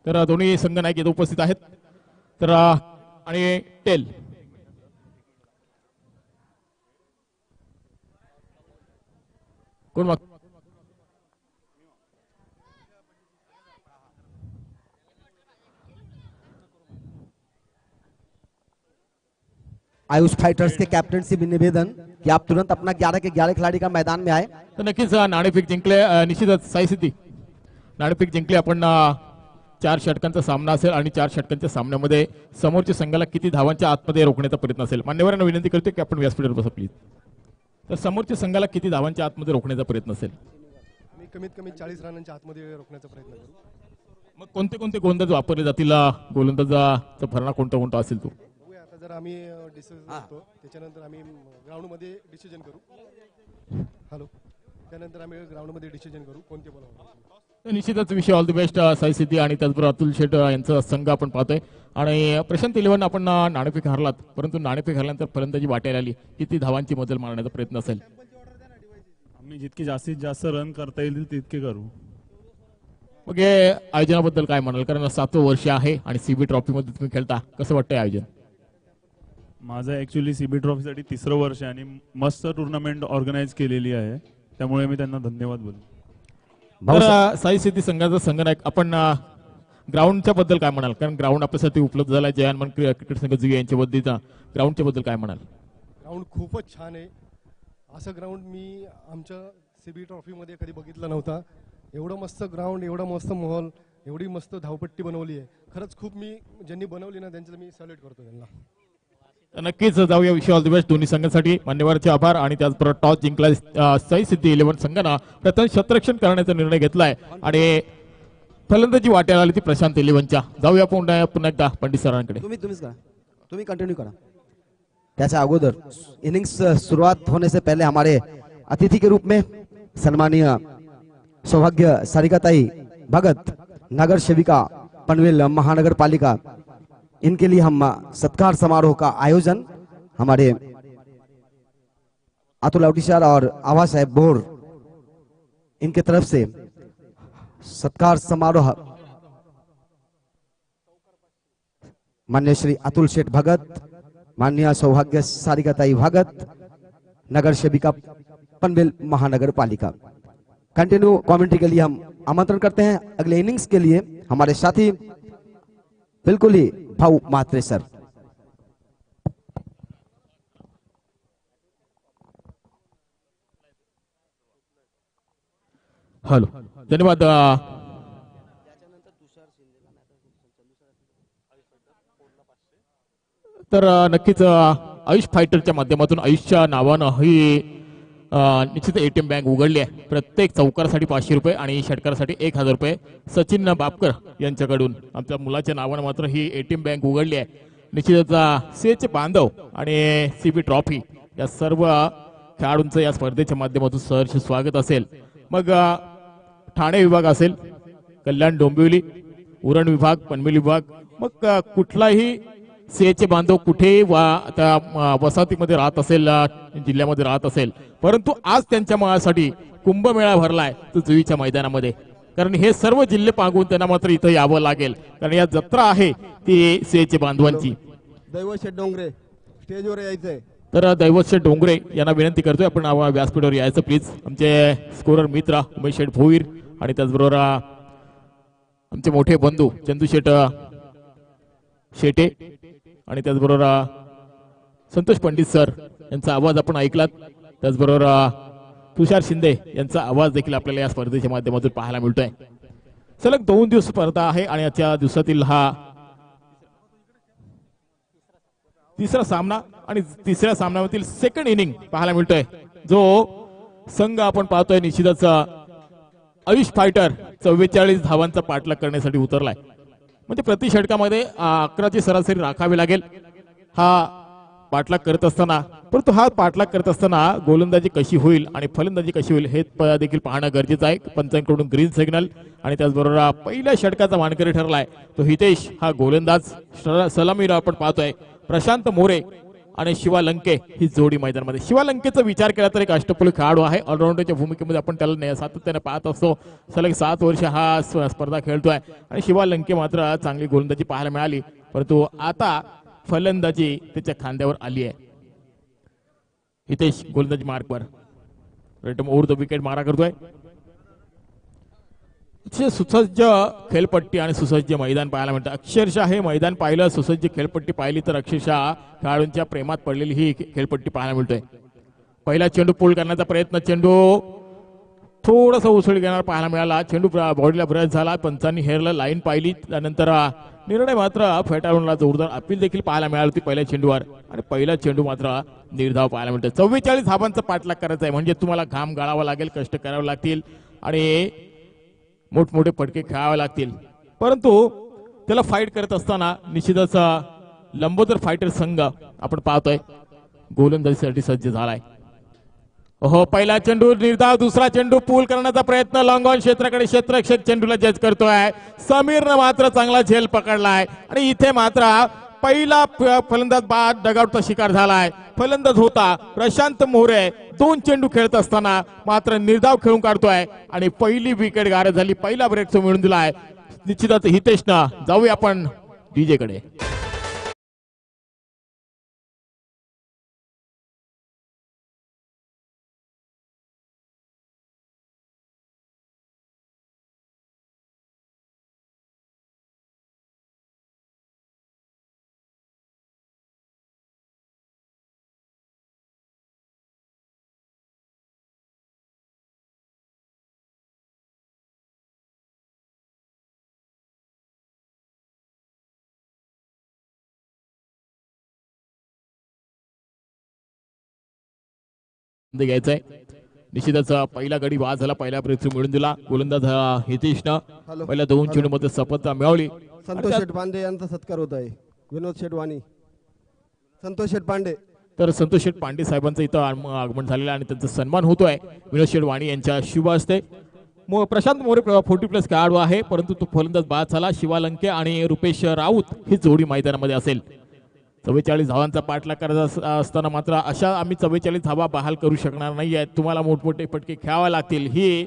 तर दोन्ही संघनायक इथे उपस्थित आहेत। तर आणि टेल कोण माग आयुष फाइटर्स के कैप्टन से भी निवेदन कि आप तुरंत अपना 11 के 11 खिलाड़ी का मैदान में आए। तर नक्कीच नाणेफेक जिंकले, निश्चितच साई सिद्धी नाणेफेक जिंकले आपण। 4 षटकांचा सामना असेल आणि 4 षटकांच्या सामन्यामध्ये समोरच्या संघाला किती धावांच्या आतमध्ये रोखण्याचा प्रयत्न असेल। मान्यवरांना विनंती करते की आपण व्यासपीठावर बसा प्लीज। तर समोरच्या संघाला किती धावांच्या आतमध्ये रोखण्याचा प्रयत्न असेल? मी कमीत कमी 40 रनांच्या आतमध्ये रोखण्याचा प्रयत्न करू। मग कोणते कोणते गोलंदाज वापरले जातील? गोलंदाजाचा भरणा कोणता कोणता असेल तो? बघूया आता जर आम्ही डिसिजन करतो त्याच्यानंतर आम्ही ग्राउंड मध्ये डिसिजन करू। हॅलो, त्यानंतर आम्ही ग्राउंड मध्ये डिसिजन करू कोणते बॉल वापरायचे। निश्चितच विषय ऑल द बेस्ट साई सिद्धी आणि त्याचबरोबर अतुल शेठ यांचा संघ आपण पाहतोय आणि प्रशांत इलेवन आपण नाणेफेक हरलात, परंतु नाणेफेक हरल्यानंतर फलंदाजी वाटायला आली, किती धावांची मजल मारण्याचा प्रयत्न असेल? आम्ही जितके जास्तीत जास्त रन करता येईल तितके करू। मग हे आयोजनाबद्दल काय म्हणाल? कारण 7वं वर्ष आहे आणि सीबी ट्रॉफी मध्ये तुम्ही खेळता, कसं वाटतंय आयोजन? माझं ऍक्च्युली सीबी ट्रॉफीसाठी 3रं वर्ष आहे आणि मस्त टुर्नामेंट ऑर्गनाईज केलेली आहे, त्यामुळे मी त्यांना धन्यवाद बोलतो। तर साई सिद्धी संघाचा संघनायक आपण ग्राउंडच्या बद्दल काय म्हणाल? कारण ग्राउंड आपल्यासाठी उपलब्ध झाला, जयानमन क्रिकेट संघ जुई यांच्या वतीचा ग्राउंडच्या बद्दल काय म्हणाल? ग्राउंड खूपच छान आहे. असं ग्राउंड मी आमच्या CB ट्रॉफीमध्ये कधी बघितलं नव्हता. एवढं मस्त ग्राउंड, एवढं मस्त माहोल, एवढी मस्त धावपट्टी बनवली आहे. खरंच खूप मी ज्यांनी बनवली ना त्यांचं मी सॅल्यूट करतो त्यांना. नक्कीच जाऊया विषय ऑल द बेस्ट दोन्ही संघांसाठी. मान्यवरचे आभार. आणि त्याचबरोबर टॉस जिंकला साई सिद्धी 11 संघानं प्रथम क्षेत्ररक्षण करण्याचा निर्णय घेतलाय आणि फलंदाजी वाट्याला आली ती प्रशांत 11च्या. जाऊया पुन्हा एकदा पंडित सरांकडे. तुम्हीच करा, तुम्ही कंटिन्यू करा. त्याच्या अगोदर इनिंग्स शुरुआत होने से पहले हमारे अतिथि के रूप में सम्मानीय सौभाग्य सारिकाताई भगत, नगर सेविका पनवेल महानगर पालिका, इनके लिए हम सत्कार समारोह का आयोजन हमारे अतुल अवटीशार और आभा साहेब बोर इनके तरफ से सत्कार समारोह माननीय श्री अतुल शेठ भगत, माननीय सौभाग्य सारिकाताई भगत, नगर सेविका पनवेल महानगर पालिका. कंटिन्यू कमेंट्री के लिए हम आमंत्रण करते हैं अगले इनिंग्स के लिए हमारे साथी बिल्कुल ही भाऊ म्हात्रे सर. हॅलो, धन्यवाद. तर नक्कीच आयुष फायटरच्या माध्यमातून आयुषच्या नावानं ही निश्चित ATM बँक उघडली आहे. प्रत्येक चौकारासाठी 500 रुपये आणि षटकारासाठी 1000 रुपये. सचिन बापकर यांच्याकडून आमच्या मुलाच्या नावानं मात्र ही ATM बँक उघडली आहे. निश्चितच CH बांधव आणि CB ट्रॉफी या सर्व खेळाडूंचं या स्पर्धेच्या माध्यमातून सहर्ष स्वागत असेल. मग ठाणे विभाग असेल, कल्याण डोंबिवली, उरण विभाग, पनवेल विभाग, मग कुठलाही CH बांधव कुठेही त्या वसाहतीमध्ये राहत असेल, जिल्ह्यामध्ये राहत असेल, परंतु आज त्यांच्या मुलासाठी कुंभमेळा भरलाय तो जुईच्या मैदानामध्ये. कारण हे सर्व जिल्हे पांगून त्यांना मात्र इथं यावं लागेल, कारण या जत्रा आहे ती CH बांधवांची. दैवशेठ डोंगरे स्टेजवर यायचंय. तर दैवत डोंगरे यांना विनंती करतोय आपण व्यासपीठावर यायचं प्लीज. आमचे स्कोरर मित्र उमेश शेठ भोईर आणि त्याचबरोबर आमचे मोठे बंधू चंदूशेठ शेटे आणि त्याचबरोबर संतोष पंडित सर यांचा आवाज आपण ऐकलात. त्याचबरोबर तुषार शिंदे यांचा आवाज देखील आपल्याला या स्पर्धेच्या माध्यमातून पाहायला मिळतोय. सलग 2 दिवस स्पर्धा आहे आणि आजच्या दिवसातील हा तिसरा सामना आणि तिसऱ्या सामन्यामधील सेकंड इनिंग पाहायला मिळतोय. जो संघ आपण पाहतोय निश्चितच आयुष फायटर 44 धावांचा पाठलाग करण्यासाठी उतरलाय. म्हणजे प्रति षटकामध्ये 11ची सरासरी राखावी लागेल हा पाठलाग करत असताना. परंतु हा पाठलाग करत असताना गोलंदाजी कशी होईल आणि फलंदाजी कशी होईल हे देखील पाहणं गरजेचं आहे. पंचांकडून ग्रीन सिग्नल आणि त्याचबरोबर पहिल्या षटकाचा मानकरी ठरलाय तो हितेश हा गोलंदाज. सलामीला आपण पाहतोय प्रशांत मोरे आणि शिवा लंके ही जोडी मैदानामध्ये. शिवा लंकेचा विचार केला तर एक अष्टपैलू खेळाडू आहे. ऑलराऊंडरच्या भूमिकेमध्ये आपण त्याला सातत्याने पाहत असतो. सलग 7 वर्ष हा स्पर्धा खेळतोय आणि शिवा लंके मात्र चांगली गोलंदाजी पाहायला मिळाली, परंतु आता फलंदाजी त्याच्या खांद्यावर आली आहे. हितेश गोलंदाजी मार्कवर रेटम ओव्हर द विकेट मारा करतोय. सुसज्ज खेळपट्टी आणि सुसज्ज मैदान पाहायला मिळतं. अक्षरशः हे मैदान पाहिलं, सुसज्ज खेळपट्टी पाहिली तर अक्षरशः खेळाडूंच्या प्रेमात पडलेली ही खेळपट्टी पाहायला मिळतोय. पहिला चेंडू पूल करण्याचा प्रयत्न, चेंडू थोडासा उसळी घेणार पाहायला मिळाला. चेंडू बॉडीला ब्रश झाला, पंचांनी हेरला, लाईन पाहिली, त्यानंतर निर्णय मात्र फेटाळूनला जोरदार अपील देखील पाहायला मिळाली होती पहिल्या चेंडूवर आणि पहिला चेंडू मात्र निर्धाव पाहायला मिळतो. 44 धावांचा पाठलाग करायचा आहे म्हणजे तुम्हाला घाम गाळावा लागेल, कष्ट करावे लागतील आणि मोठमोठे फटके खेळावे लागतील. परंतु त्याला फाईट करत असताना निश्चितच लंबोदर फायटर संघ आपण पाहतोय गोलंदाजीसाठी सज्ज झालाय. हो, पहिला चेंडू निर्धाव, दुसरा चेंडू पूल करण्याचा प्रयत्न, लॉंग ऑन क्षेत्राकडे क्षेत्ररक्षक चेंडूला जज करतोय. समीरनं मात्र चांगला झेल पकडलाय आणि इथे मात्र पहिला फलंदाज बाद डगआउटचा शिकार झालाय. फलंदाज होता प्रशांत मोरे. 2 चेंडू खेळत असताना मात्र निर्धाव खेळून काढतोय आणि पहिली विकेट गारद झाली. पहिला ब्रेक मिळून दिलाय निश्चितच हितेशनं. जाऊया आपण डीजे कडे. घ्यायचा आहे. निश्चितच पहिला गडी बाद झाला, पहिला ब्रेक मिळून दिला गोलंदाज हितेशनं. हॅलो. पहिल्या 2 चेंडूमध्ये सफलता मिळवली. संतोष शेठ पांडे यांचा सत्कार होत आहे. विनोद शेठ वाणी, संतोष शेठ पांडे. तर संतोष शेठ पांडे साहेबांचं इथं आगमन झालेलं आहे आणि त्यांचा सन्मान होतोय विनोद शेठ वाणी यांच्या शुभ हस्ते. प्रशांत मोरे 40+ खेळाडू आहे, परंतु तो फलंदाज बाद झाला. शिवालंके आणि रुपेश राऊत ही जोडी मैदानामध्ये असेल. 44 धावांचा पाठलाग करत असताना मात्र अशा आम्ही 44 धावा बहाल करू शकणार नाही आहेत. तुम्हाला मोठमोठे फटके खेळावे लागतील ही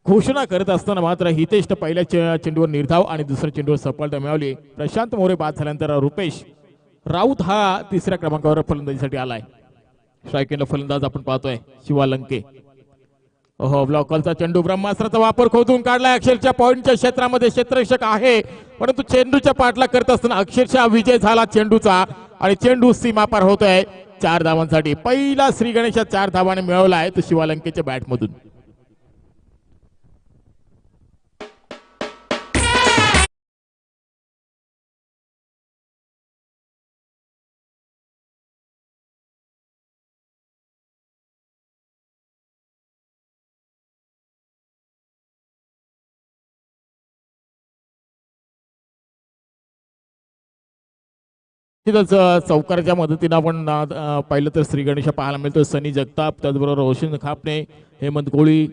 घोषणा करत असताना मात्र हितेशनं पहिल्या चेंडूवर निर्धाव आणि दुसऱ्या चेंडूवर सफलता मिळवली. प्रशांत मोरे बाद झाल्यानंतर रुपेश राऊत हा तिसऱ्या क्रमांकावर फलंदाजीसाठी आलाय. स्ट्रायकिंगला फलंदाज आपण पाहतोय शिवालंके. ब्लॉकलचा चेंडू ब्रह्मास्त्राचा वापर खोदून काढलाय. अक्षरशः पॉइंटच्या क्षेत्रामध्ये क्षेत्ररक्षक आहे, परंतु चेंडूच्या पाठलाग करत असताना अक्षरशः विजय झाला चेंडूचा आणि चेंडू सीमा पार होतोय 4 धावांसाठी. पहिला श्री गणेशा 4 धावाने मिळवलाय तो शिवालंकेच्या बॅटमधून. चौकाराच्या मदतीने आपण पाहिलं तर श्री गणेश पाहायला मिळतो. सनी जगताप, त्याचबरोबर रोशन खापणे, हेमंत कोळी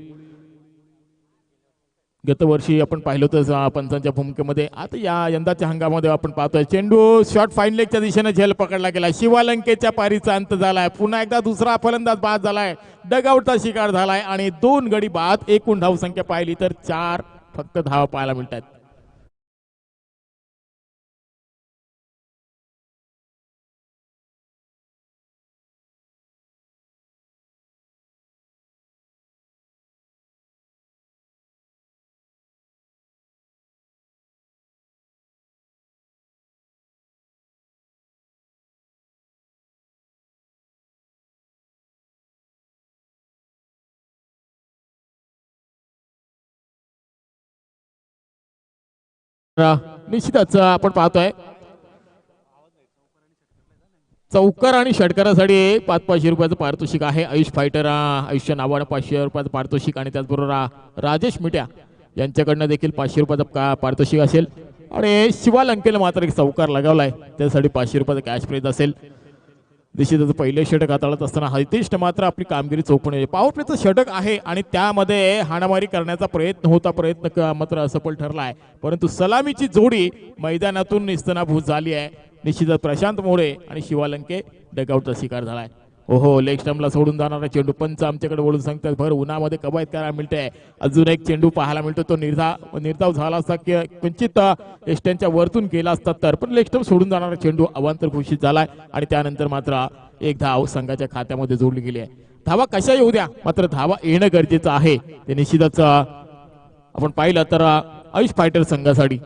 गतवर्षी आपण पाहिलं होतं पंचांच्या भूमिकेमध्ये. आता यंदाच्या हंगामामध्ये आपण पाहतोय चेंडू शॉर्ट फाईन लेगच्या दिशेने झेल पकडला गेला. शिवालंकेच्या पारीचा अंत झालाय. पुन्हा एकदा दुसरा फलंदाज बाद झालाय, डगआउटचा शिकार झालाय आणि 2 गडी बाद. एकूण धावसंख्या पाहिली तर 4 फक्त धावा पाहायला मिळतात. निश्चितच आपण पाहतोय चौकार आणि षटकारासाठी 500 रुपयाचं पारितोषिक आहे. आयुष फायटर आयुष्य नावानं 500 रुपयाचं पारितोषिक आणि त्याचबरोबर राजेश मिट्या यांच्याकडनं देखील 500 रुपयाचं पारितोषिक असेल आणि शिवालंकेला मात्र एक चौकार लगावलाय, त्यासाठी 500 रुपयाचं कॅश प्राइज असेल. निश्चितच पहिले षटक हाताळत असताना हितेशनं मात्र आपली कामगिरी चौकणे. पॉवर प्लेचं षटक आहे आणि त्यामध्ये हाणामारी करण्याचा प्रयत्न होता, प्रयत्न मात्र असफल ठरला आहे. परंतु सलामीची जोडी मैदानातून निस्तनाभूत झाली आहे. निश्चितच प्रशांत मोरे आणि शिवालंके डगआउटचा शिकार झालाय. लेग स्टंपला सोडून जाणारा चेंडू. पंच आमच्याकडे बोलून सांगतात भर उन्हामध्ये कवायत करायला मिळते. अजून एक चेंडू पाहायला मिळतो, तो निर्धाव झाला असता की किंचित एस्टनच्या वरतून गेला असता तर, पण लेग स्टंप सोडून जाणारा चेंडू अवांतर घोषित झालाय आणि त्यानंतर मात्र एक धाव संघाच्या खात्यामध्ये जोडली गेली आहे. धावा कशा येऊ द्या, मात्र धावा येणं गरजेचं आहे. ते निश्चितच आपण पाहिलं तर आयुष फायटर संघासाठी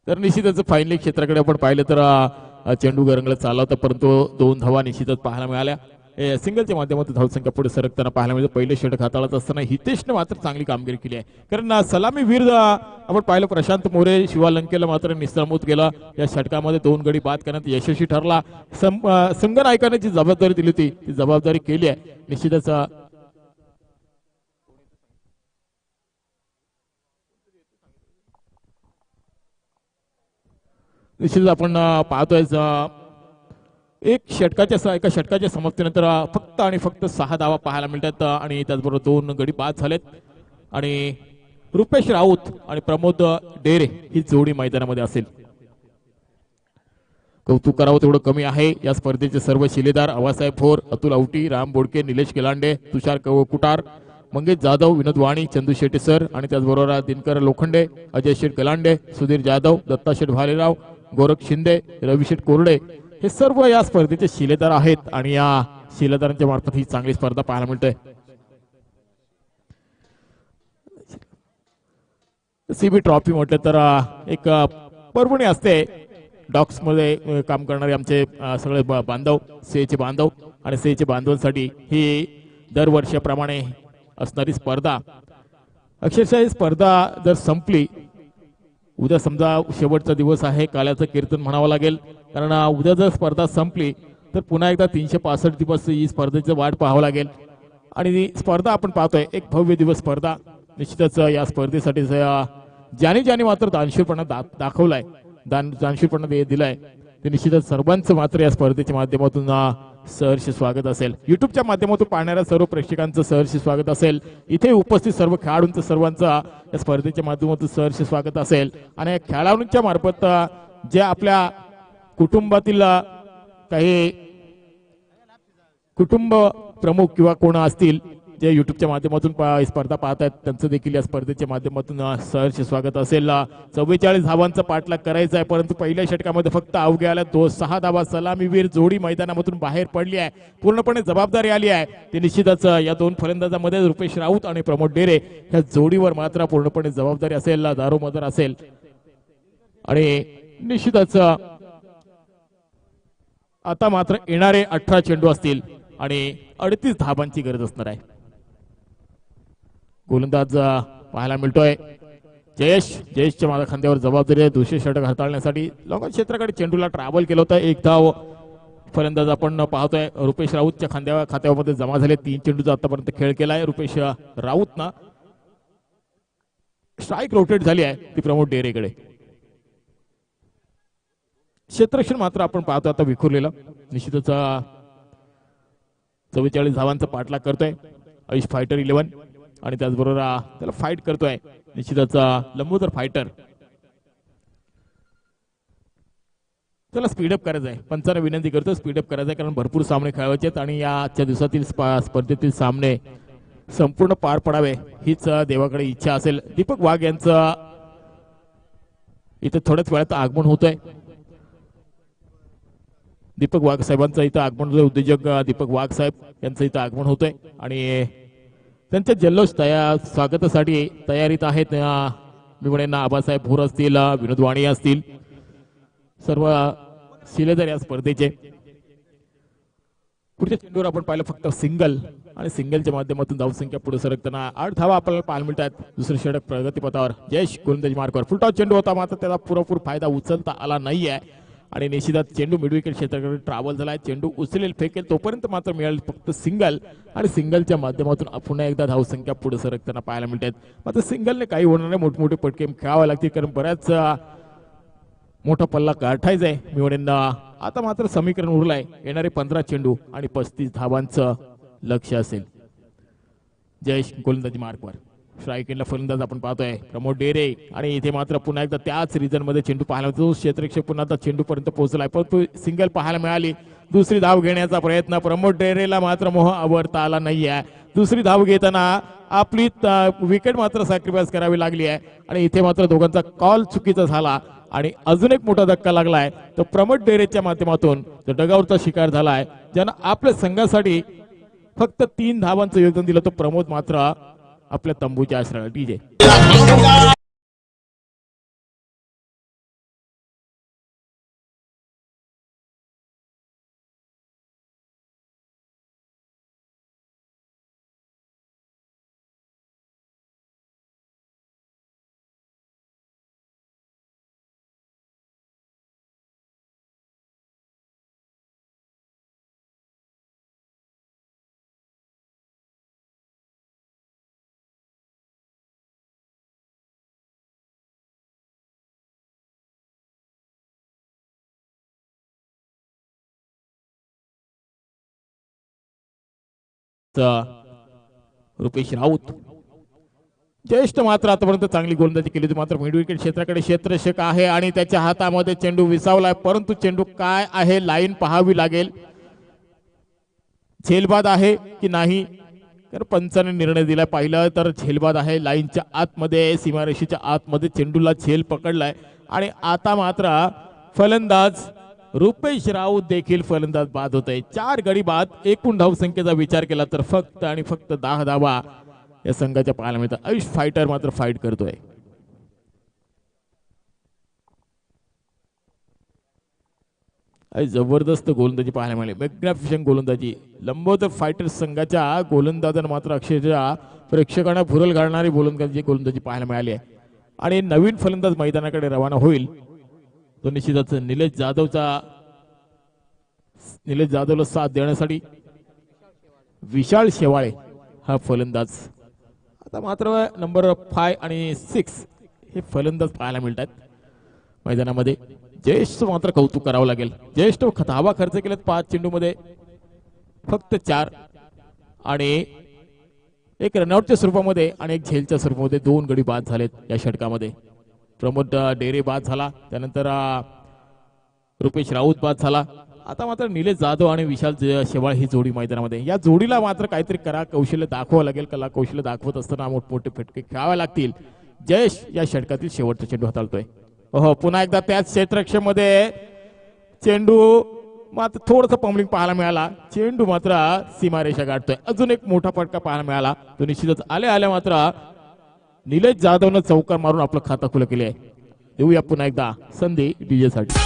तर निश्चितच फायनली क्षेत्राकडे आपण पाहिलं तर चेंडू गरंगला चालला होता, परंतु 2 धावा निश्चितच पाहायला मिळाल्या. सिंगलच्या माध्यमातून धावसंख्या पुढे सरकताना पाहायला मिळतं. पहिले षटक हाताळत असताना हितेशने मात्र चांगली कामगिरी केली आहे, कारण सलामीवीर आपण पाहिलं प्रशांत मोरे शिवालंकेला मात्र निस्तरामूत गेला. या षटकामध्ये 2 गडी बाद करण्यात यशस्वी ठरला. संघनायकाने जी जबाबदारी दिली होती ती जबाबदारी केली आहे. निश्चितच आपण पाहतोय एका षटकाच्या समाप्तीनंतर फक्त आणि फक्त 6 धावा पाहायला मिळतात आणि त्याचबरोबर 2 गडी बाद झालेत आणि रुपेश राऊत आणि प्रमोद डेरे ही जोडी मैदानामध्ये असेल. कौतुक करावं तेवढं कमी आहे. या स्पर्धेचे सर्व शिलेदार आवासाहेब भोर, अतुल आवटी, राम बोडके, निलेश केलांडे, तुषार कुटार, मंगेश जाधव, विनोद वाणी, चंदू शेट्टी सर आणि त्याचबरोबर दिनकर लोखंडे, अजय शेठ गलांडे, सुधीर जाधव, दत्ता शेठ भालेराव, गोरख शिंदे, रवी शेठ कोरडे हे सर्व या स्पर्धेचे शिलेदार आहेत आणि या शिलेदारांच्या मार्फत ही चांगली स्पर्धा पाहायला मिळते. सीबी ट्रॉफी म्हटलं तर एक पर्वणी असते. डॉक्स मध्ये काम करणारे आमचे सगळे बांधव, सेचे बांधव आणि सेचे बांधवांसाठी ही दरवर्षाप्रमाणे असणारी स्पर्धा. अक्षरशः ही स्पर्धा जर संपली, उद्या समजा शेवटचा दिवस आहे, काल्याचं कीर्तन म्हणावं लागेल, कारण उद्या जर स्पर्धा संपली तर पुन्हा एकदा 365 दिवस ही स्पर्धेची वाट पाहावं लागेल. आणि ही स्पर्धा आपण पाहतोय एक भव्य दिवस स्पर्धा. निश्चितच या स्पर्धेसाठी ज्याने मात्र दानशूरपणा दाखवलाय, दानशूरपणा दिलाय, ते निश्चितच सर्वांचं मात्र या स्पर्धेच्या माध्यमातून सहर्ष स्वागत असेल. युट्यूबच्या माध्यमातून पाहणाऱ्या सर्व प्रेक्षकांचं सहर्ष स्वागत असेल. इथे उपस्थित सर्व खेळाडूंचं सर्वांचं या स्पर्धेच्या माध्यमातून सहर्ष स्वागत असेल. आणि या खेळाडूंच्या मार्फत जे आपल्या कुटुंबातील काही कुटुंब प्रमुख किंवा कोण असतील जे युट्यूबच्या माध्यमातून स्पर्धा पाहत आहेत, त्यांचं देखील या स्पर्धेच्या माध्यमातून सहर्ष स्वागत असेल. 44 धावांचा पाठलाग करायचा आहे, परंतु पहिल्या षटकामध्ये फक्त अवघ्या आल्या 6 धावा. सलामीवीर जोडी मैदानामधून बाहेर पडली आहे, पूर्णपणे जबाबदारी आली आहे. ते निश्चितच या दोन फलंदाजामध्ये रुपेश राऊत आणि प्रमोद डेरे ह्या जोडीवर मात्र पूर्णपणे जबाबदारी असेल, दारोमदार असेल. आणि निश्चितच आता मात्र येणारे 18 चेंडू असतील आणि 38 धाबांची गरज असणार आहे. गोलंदाज पाहायला मिळतोय जयेशच्या माझ्या खांद्यावर जबाबदारी आहे दुसरे षटक हाताळण्यासाठी. लॉंग क्षेत्राकडे चेंडूला ट्रॅव्हल केलं होतं. एक धाव फलंदाज आपण पाहतोय रुपेश राऊतच्या खात्यामध्ये जमा झाले. 3 चेंडूचा आतापर्यंत खेळ केलाय रुपेश राऊतनं. स्ट्राईक रोटेट झाली आहे ती प्रमोद डेरेकडे. क्षेत्ररक्षण मात्र आपण पाहतो आता विखुरलेलं. निश्चितच 44 धावांचा पाठलाग करतोय आयुष फायटर 11 आणि त्याचबरोबर त्याला फाईट करतोय निश्चितच लंबोदर फायटर. त्याला स्पीडअप करायचं आहे. पंचांना विनंती करतो स्पीडअप करायचं आहे, कारण भरपूर सामने खेळायचे आहेत आणि या आजच्या दिवसातील स्पर्धेतील सामने संपूर्ण पार पडावे हीच देवाकडे इच्छा असेल. दीपक वाघ यांचं इथं थोड्याच वेळात आगमन होतंय. दीपक वाघ साहेबांचं इथं आगमन होतंय. उद्योजक दीपक वाघ साहेब यांचं इथं आगमन होतंय आणि त्यांच्या जल्लोष स्वागतासाठी तयारीत आहेत. मी म्हणेन आबासाहेब भोर असतील, विनोद वाणी असतील, सर्व शिलेदार या स्पर्धेचे. पुढच्या चेंडूवर आपण पाहिलं फक्त सिंगल आणि सिंगलच्या माध्यमातून धावसंख्या पुढे सरकताना 8 धावा आपल्याला पाहायला मिळतात. दुसरं षटक प्रगतीपथावर. जयेश गोलंदाजी मार्गावर फुलटॉस चेंडू होता, मात्र त्याला पुरेपूर फायदा उचलता आला नाहीये आणि निश्चितच चेंडू मिडविकेट क्षेत्राकडे ट्रॅव्हल झालाय. चेंडू उचलेल फेकेल तोपर्यंत मात्र मिळेल फक्त सिंगल आणि सिंगलच्या माध्यमातून पुन्हा एकदा धावसंख्या पुढे सरकताना पाहायला मिळतात. मात्र सिंगलने काही होणार नाही, मोठमोठे पटके खेळावे लागतील, कारण बऱ्याच मोठा पल्ला गाठायचा आहे. मी म्हणेन आता मात्र समीकरण उरलाय. येणारे 15 चेंडू आणि 35 धावांचं लक्ष असेल. जयेश गोलंदाजी मार्कवर. स्ट्राईक एंडला फलंदाज आपण पाहतोय प्रमोद डेरे आणि इथे मात्र पुन्हा एकदा त्याच रिजन मध्ये चेंडू पाहायला मिळतो. क्षेत्ररक्षक पुन्हा आता चेंडू पर्यंत पोहोचलाय, परंतु सिंगल पाहायला मिळाली. दुसरी धाव घेण्याचा प्रयत्न प्रमोद डेरेला मात्र मोह आवरता आला नाहीये. दुसरी धाव घेताना आपली विकेट मात्र सॅक्रिफाईस करावी लागली आहे आणि इथे मात्र दोघांचा कॉल चुकीचा झाला आणि अजून एक मोठा धक्का लागलाय. तो प्रमोद डेरेच्या माध्यमातून जो डगावरचा शिकार झालाय, ज्यानं आपल्या संघासाठी फक्त 3 धावांचं योगदान दिलं, तो प्रमोद मात्र आपल्या तंबूच्या आश्रयाला. डीजे रुपेश राऊत. ज्येष्ठ मात्र आतापर्यंत चांगली गोलंदाजी केली होती, मात्र मिड विकेट क्षेत्राकडे क्षेत्ररक्षक आहे आणि त्याच्या हातामध्ये चेंडू विसावलाय, परंतु चेंडू काय आहे लाईन पाहावी लागेल. झेलबाद आहे की नाही कारण पंचाने निर्णय दिला. पाहिलं तर झेलबाद आहे लाईनच्या आतमध्ये, सीमारेषेच्या आतमध्ये चेंडूला झेल पकडलाय आणि आता मात्र फलंदाज रुपेश राऊत देखील फलंदाज बाद होत आहे. 4 गडी बाद. एकूण धावसंख्येचा विचार केला तर फक्त आणि फक्त 10 धावा या संघाच्या पाहायला मिळतात. आयुष फायटर मात्र फाईट करतोय. जबरदस्त गोलंदाजी पाहायला मिळाली, मॅग्निफिशंट गोलंदाजी. लंबोदर फायटर संघाच्या गोलंदाजांना मात्र अक्षरशः प्रेक्षकांना भुरल घालणारी गोलंदाजी पाहायला मिळाली आहे. आणि नवीन फलंदाज मैदानाकडे रवाना होईल तो निश्चितच निलेश जाधवला साथ देण्यासाठी विशाल शेवाळे हा फलंदाज. आता मात्र नंबर 5 आणि 6 हे फलंदाज पाहायला मिळतात मैदानामध्ये. ज्येष्ठ मात्र कौतुक करावं लागेल. ज्येष्ठ धावा खर्च केलेत 5 चेंडूमध्ये फक्त 4 आणि एक रनआउटच्या स्वरूपामध्ये आणि एक झेलच्या स्वरूपामध्ये 2 गडी बाद झालेत या षटकामध्ये. प्रमोद डेरे बाद झाला, त्यानंतर रुपेश राऊत बाद झाला. आता मात्र निलेश जाधव आणि विशाल शेवाळ ही जोडी मैदानामध्ये. या जोडीला मात्र काहीतरी कला कौशल्य दाखवावं लागेल. कला कौशल्य दाखवत असताना मोठमोठे फटके खेळावे लागतील. जयेश या षटकातील शेवटचा चेंडू हाताळतोय. हो, पुन्हा एकदा त्याच क्षेत्ररक्षेमध्ये चेंडू मात्र थोडस पम्बलिंग पाहायला मिळाला. चेंडू मात्र सीमारेषा गाठतोय. अजून एक मोठा फटका पाहायला मिळाला. तो निश्चितच आल्या मात्र निलेश जाधवनं चौकार मारून आपलं खातं खुलं केले आहे. देऊया पुन्हा एकदा संधी डीजे साठी.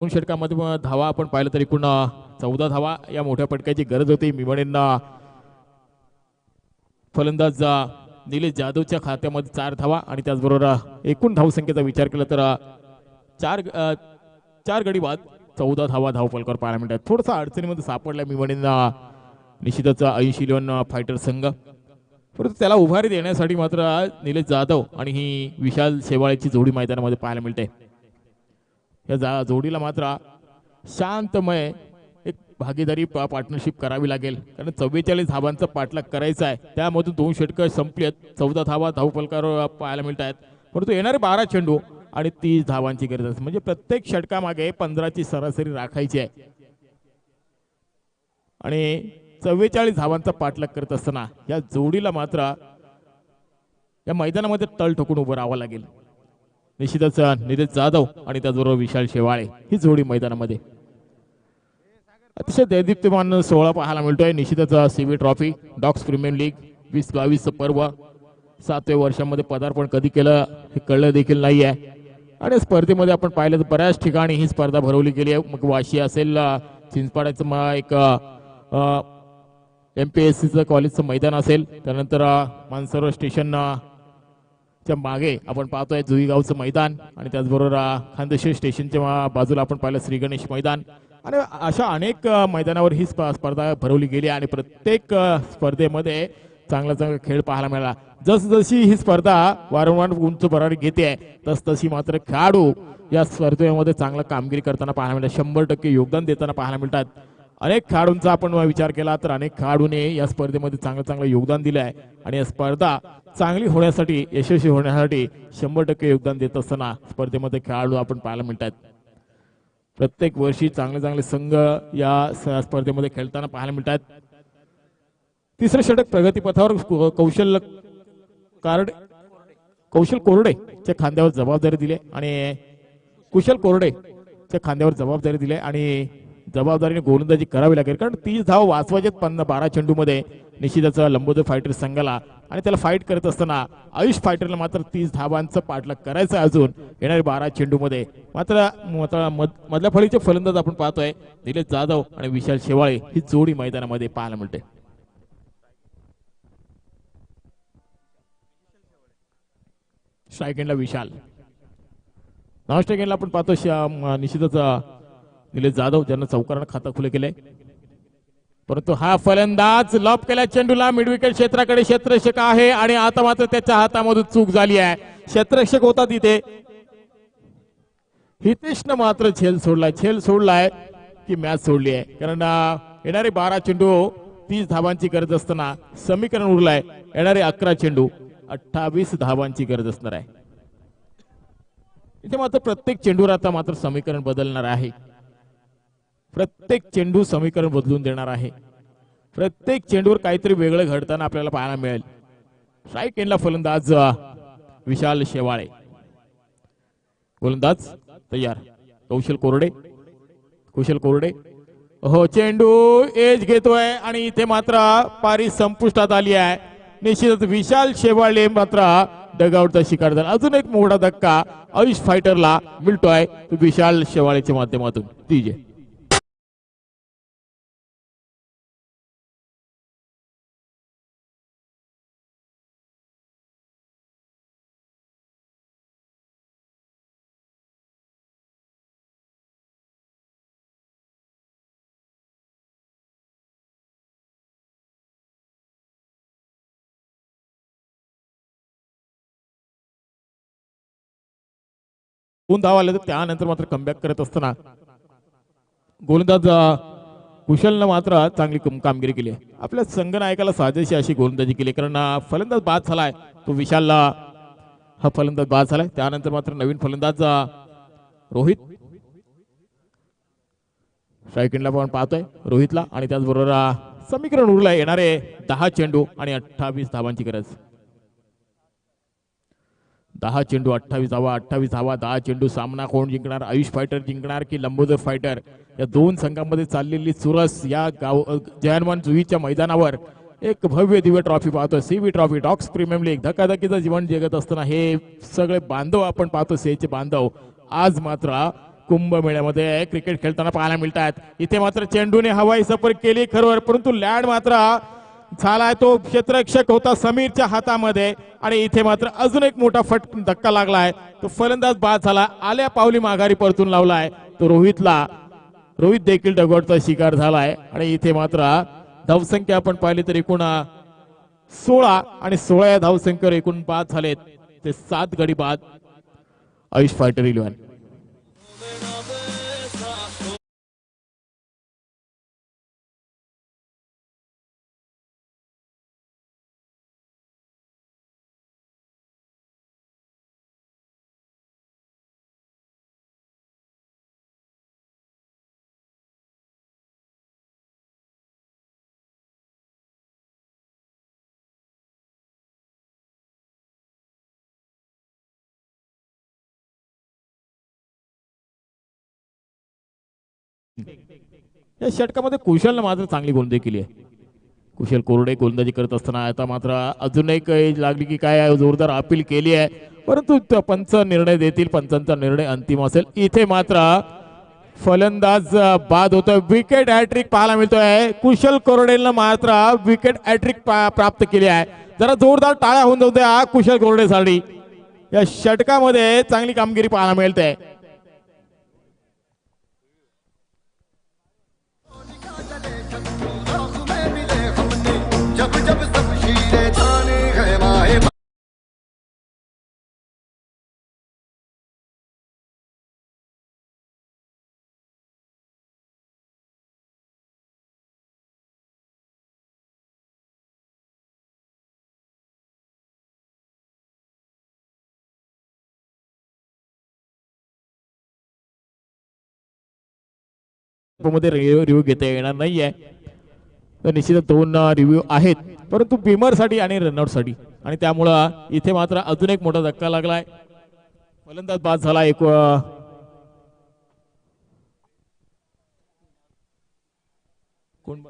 षटकामध्ये धावा आपण पाहिलं तरी एकूण 14 धावा या मोठ्या फटक्याची गरज होती. मी म्हणेन फलंदाज निलेश जाधवच्या खात्यामध्ये 4 धावा आणि त्याचबरोबर एकूण धावसंख्येचा विचार केला तर 4 गडी बाद 14 धावा धावफलकावर पाहायला मिळतात. थोडासा अडचणीमध्ये सापडला मी म्हणेन निश्चितच 80 फायटर संघ. परंतु त्याला उभारी देण्यासाठी मात्र निलेश जाधव आणि ही विशाल शेवाळेची जोडी मैदानामध्ये पाहायला मिळते. या जोडीला मात्र शांतमय एक भागीदारी पार्टनरशिप करावी लागेल. कारण 44 धावांचा पाठलाग करायचा आहे. त्यामधून 2 षटकं संपलेत. 14 धावा धावफलकावर पाहायला मिळत आहेत. परंतु येणारे 12 चेंडू आणि 30 धावांची गरज असते. म्हणजे प्रत्येक षटकामागे 15ची सरासरी राखायची आहे. आणि 44 धावांचा पाठलाग करत असताना या जोडीला मात्र या मैदानामध्ये तळ ठोकून उभं राहावं लागेल. निश्चितच निलेश जाधव आणि त्याचबरोबर विशाल शेवाळे ही जोडी मैदानामध्ये. अतिशय दैदिप्यमान 16 पाहायला मिळतोय. निश्चितच CB trophy docs premier league 2022 पर्व 7व्या वर्षामध्ये पदार्पण कधी केलं हे कळलं देखील नाही आहे. आणि स्पर्धेमध्ये आपण पाहिलं तर बऱ्याच ठिकाणी ही स्पर्धा भरवली गेली आहे. मग वाशी असेल, चिंचपाड्याचं एक MPSCचं कॉलेजचं मैदान असेल, त्यानंतर मानसरोवर स्टेशन च्या मागे आपण पाहतोय जुईगावचं मैदान आणि त्याचबरोबर खानदेशी स्टेशनच्या बाजूला आपण पाहिलं श्री गणेश मैदान. आणि अशा अनेक मैदानावर ही स्पर्धा भरवली गेली आणि प्रत्येक स्पर्धेमध्ये चांगला खेळ पाहायला मिळाला. जसजशी ही स्पर्धा वारंवार उंच भरारी घेते तसतशी मात्र खेळाडू या स्पर्धेमध्ये चांगलं कामगिरी करताना पाहायला मिळतात. 100% योगदान देताना पाहायला मिळतात. अनेक खेळाडूंचा आपण विचार केला तर अनेक खेळाडूने या स्पर्धेमध्ये चांगलं योगदान दिलं आहे. आणि या स्पर्धा चांगली होण्यासाठी, यशस्वी होण्यासाठी 100% योगदान देत असताना स्पर्धेमध्ये खेळाडू आपण पाहायला मिळतात. प्रत्येक वर्षी चांगले संघ या स्पर्धेमध्ये खेळताना पाहायला मिळतात. तिसरं षटक प्रगतीपथावर कौशल कोरडेच्या खांद्यावर जबाबदारी दिली आणि कुशल कोरडेच्या खांद्यावर जबाबदारी दिली आणि जबाबदारीने गोलंदाजी करावी लागेल. कारण 30 धाव वाचवायचे 12 चेंडूमध्ये निश्चितच लंबोदर फायटर संघाला आणि त्याला फाईट करत असताना आयुष फायटरला मात्र 30 धावांचं पाठलाग करायचं आहे अजून येणाऱ्या 12 चेंडूमध्ये. मात्र मधल्या फळीचे फलंदाज आपण पाहतोय निलेश जाधव आणि विशाल शेवाळे ही जोडी मैदानामध्ये पाहायला मिळते. स्ट्राईक एंडला विशाल, नॉन स्ट्राईक एंडला आपण पाहतो निश्चितच निलेश जाधव ज्यांना चौकारानं खाता खुले केले. परंतु हा फलंदाज लॉब केला चेंडूला मिड विकेट क्षेत्राकडे. क्षेत्ररक्षक आहे आणि आता मात्र त्याच्या हातामधून चूक झाली आहे. क्षेत्ररक्षक होता तिथे, हितेशनं मात्र झेल सोडलाय की मॅच सोडली आहे. कारण येणारे 12 चेंडू 30 धावांची गरज असताना समीकरण उरलाय. येणारे 11 चेंडू 28 धावांची गरज असणार आहे. इथे मात्र प्रत्येक चेंडूवर आता मात्र समीकरण बदलणार आहे. प्रत्येक चेंडू समीकरण बदलून देणार आहे. प्रत्येक चेंडूवर काहीतरी वेगळं घडताना आपल्याला पाहायला मिळेल. स्ट्राईक एंडला फलंदाज विशाल शेवाळे, गोलंदाज तयार कुशल कोरडे हो चेंडू एज घेतोय आणि इथे मात्र पारी संपुष्टात आली आहे. निश्चितच विशाल शेवाळे मात्र डगआउटचा शिकार झाला. अजून एक मोठा धक्का आयुष फायटरला मिळतोय विशाल शेवाळेच्या माध्यमातून. तीजे धाव आले तर त्यानंतर मात्र कमबॅक करत असताना गोलंदाज कुशलनं मात्र चांगली कामगिरी केली आहे. आपल्या संघनायकाला साजेशी अशी गोलंदाजी केली. कारण फलंदाज बाद झालाय तो विशालला, हा फलंदाज बाद झालाय. त्यानंतर मात्र नवीन फलंदाज रोहित, स्ट्राईक एंडला आपण पाहतोय रोहितला. आणि त्याचबरोबर समीकरण उरलंय येणारे 10 चेंडू आणि 28 धावांची गरज. 10 चेंडू 28 धावा 10 चेंडू. सामना कोण जिंकणार? आयुष फायटर जिंकणार की लंबोदर फायटर? या दोन संघांमध्ये चाललेली चुरस या जयहनुमान जुईच्या मैदानावर एक भव्य दिव्य ट्रॉफी पाहतो. CB trophy docs premium league धकाधकीचं जीवन जगत असताना हे सगळे बांधव आपण पाहतो. सेचे बांधव आज मात्र कुंभमेळ्यामध्ये क्रिकेट खेळताना पाहायला मिळतात. इथे मात्र चेंडूने हवाई सफर केली खरोबर, परंतु लॅड मात्र झालाय तो क्षेत्ररक्षक होता समीरच्या हातामध्ये. आणि इथे मात्र अजून एक मोठा धक्का लागलाय. तो फलंदाज बाद झाला. आल्या पावली माघारी परतून लावलाय तो रोहितला. रोहित देखील डगआउटचा शिकार झालाय. आणि इथे मात्र धावसंख्या आपण पाहिली तर एकूण 16 आणि 16 या धावसंख्येवर एकूण बाद झालेत. ते 7 गडी बाद आयुष फायटर 11. या षटकामध्ये कुशलनं मात्र चांगली गोलंदाजी केली आहे. कुशल कोरडे गोलंदाजी करत असताना आता मात्र अजून एक लागली की काय जोरदार अपील केली आहे, परंतु पंच निर्णय देतील. पंचांचा निर्णय अंतिम असेल. इथे मात्र फलंदाज बाद होतोय. विकेट हॅट्रिक पाहायला मिळतोय. कुशल कोरडेनं मात्र विकेट हॅट्रिक प्राप्त केली आहे. जरा जोरदार टाळ्या होऊन जाऊ द्या कुशल कोरडेसाठी. या षटकामध्ये चांगली कामगिरी पाहायला मिळते. मध्ये रिव्ह्यू घेता येणार नाहीये, तर निश्चितच 2 रिव्ह्यू आहेत, परंतु बिमर साठी आणि रनआउट साठी. आणि त्यामुळं इथे मात्र अजून एक मोठा धक्का लागलाय. फलंदाज बाद झाला. एक कोण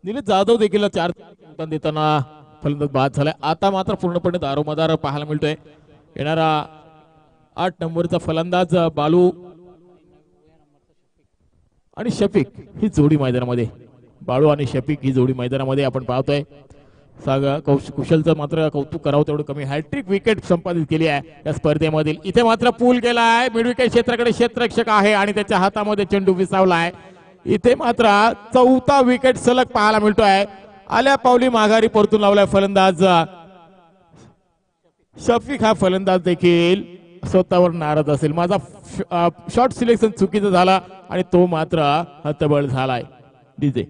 निलेश जाधव देखील 4 रन देताना फलंदाज बाद झालाय. आता मात्र पूर्णपणे दारोमदार पाहायला मिळतोय. येणारा 8 नंबरचा फलंदाज बालू आणि शफिक ही जोडी मैदानामध्ये, बाळू आणि शफिक ही जोडी मैदानामध्ये आपण पाहतोय. कुशलचं मात्र कौतुक करावं तेवढं कमी. हॅट्रिक विकेट संपादित केली आहे या स्पर्धेमधील. इथे मात्र पूल केला आहे. मिड विकेट क्षेत्राकडे क्षेत्ररक्षक आहे आणि त्याच्या हातामध्ये चेंडू विसावलाय. इथे मात्र 4था विकेट सलग पाहायला मिळतोय. आल्या पावली माघारी परतून लावलाय फलंदाज शफिक. हा फलंदाज देखील स्वतःवर नाराज असेल. माझा शॉर्ट सिलेक्शन चुकीचं झाला आणि तो मात्र हतबल झालाय. डीजे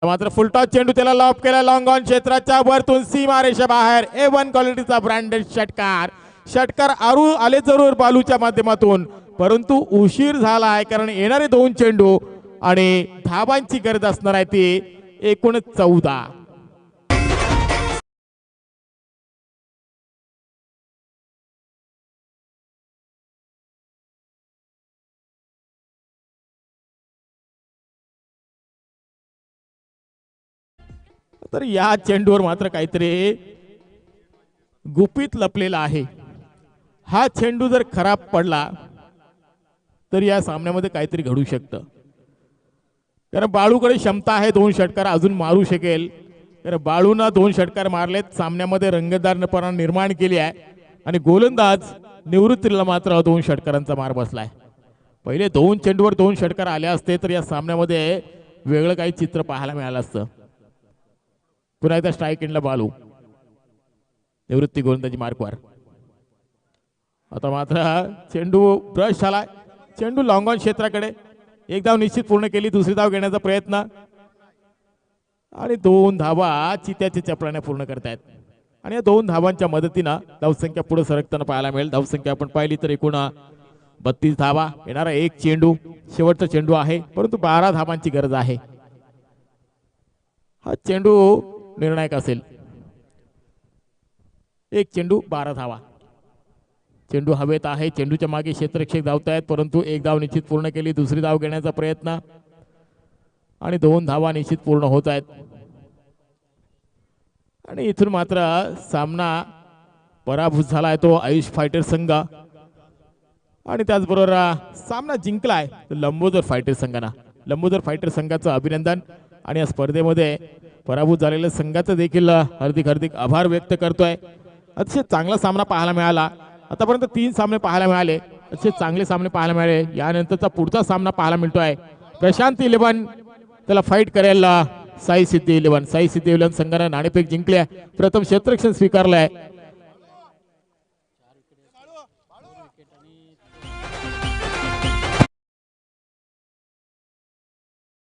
मात्र फुलटॉस चेंडू त्याला लॉप केला. लॉंग ऑन क्षेत्राच्या वरतून सीमा रेषा बाहेर. A1 क्वालिटीचा ब्रँडेड षटकार. षटकार आले जरूर बालूच्या माध्यमातून, परंतु उशीर झाला आहे कारण येणारे 2 चेंडू आणि धाबांची गरज असणार आहे ती एकूण 14. तर या चेंडूवर मात्र काहीतरी गुपित लपलेला आहे. हा चेंडू जर खराब पडला तर या सामन्यामध्ये काहीतरी घडू शकतं. कारण बाळूकडे क्षमता आहे 2 षटकार अजून मारू शकेल. कारण बाळूनं 2 षटकार मारलेत, सामन्यामध्ये रंगतदारपणा निर्माण केली आहे आणि गोलंदाज निवृत्तीला मात्र 2 षटकारांचा मार बसलाय. पहिले 2 चेंडूवर 2 षटकार आले असते तर या सामन्यामध्ये वेगळं काही चित्र पाहायला मिळालं असतं. पुन्हा एकदा स्ट्राईक एंडला बाळू, निवृत्ती गोलंदाजी मार्कवर. आता मात्र चेंडू ब्रश झालाय, चेंडू लॉंग ऑन क्षेत्राकडे. एक धाव निश्चित पूर्ण केली, दुसरी धाव घेण्याचा प्रयत्न आणि 2 धावा चित्याच्या चपळाने पूर्ण करतायत. आणि या 2 धावांच्या मदतीनं धावसंख्या पुढे सरकताना पाहायला मिळेल. धावसंख्या आपण पाहिली तर एकूण 32 धावा. येणारा एक चेंडू, शेवटचा चेंडू आहे, परंतु 12 धावांची गरज आहे. हा चेंडू निर्णायक असेल. एक चेंडू 12 धावा. चेंडू हवेत आहे, चेंडूच्या मागे क्षेत्ररक्षक धावतायत, परंतु एक धाव निश्चित पूर्ण केली, दुसरी धाव घेण्याचा प्रयत्न आणि 2 धावा निश्चित पूर्ण होत आहेत. आणि इथून मात्र सामना पराभूत झालाय तो आयुष फायटर संघ आणि त्याचबरोबर सामना जिंकलाय लंबोदर फायटर संघानं. लंबोदर फायटर संघाचं अभिनंदन आणि या स्पर्धेमध्ये पराभूत झालेल्या संघाचं देखील हार्दिक आभार व्यक्त करतोय. अतिशय चांगला सामना पाहायला मिळाला. आतापर्यंत 3 सामने पाहायला मिळाले, अतिशय चांगले सामने पाहायला मिळाले. यानंतरचा पुढचा सामना पाहायला मिळतोय प्रशांत 11 त्याला फाईट करायला साई सिद्धी 11. साई सिद्धी 11 संघाने नाणेफेक जिंकल्या, प्रथम क्षेत्ररक्षण स्वीकारलंय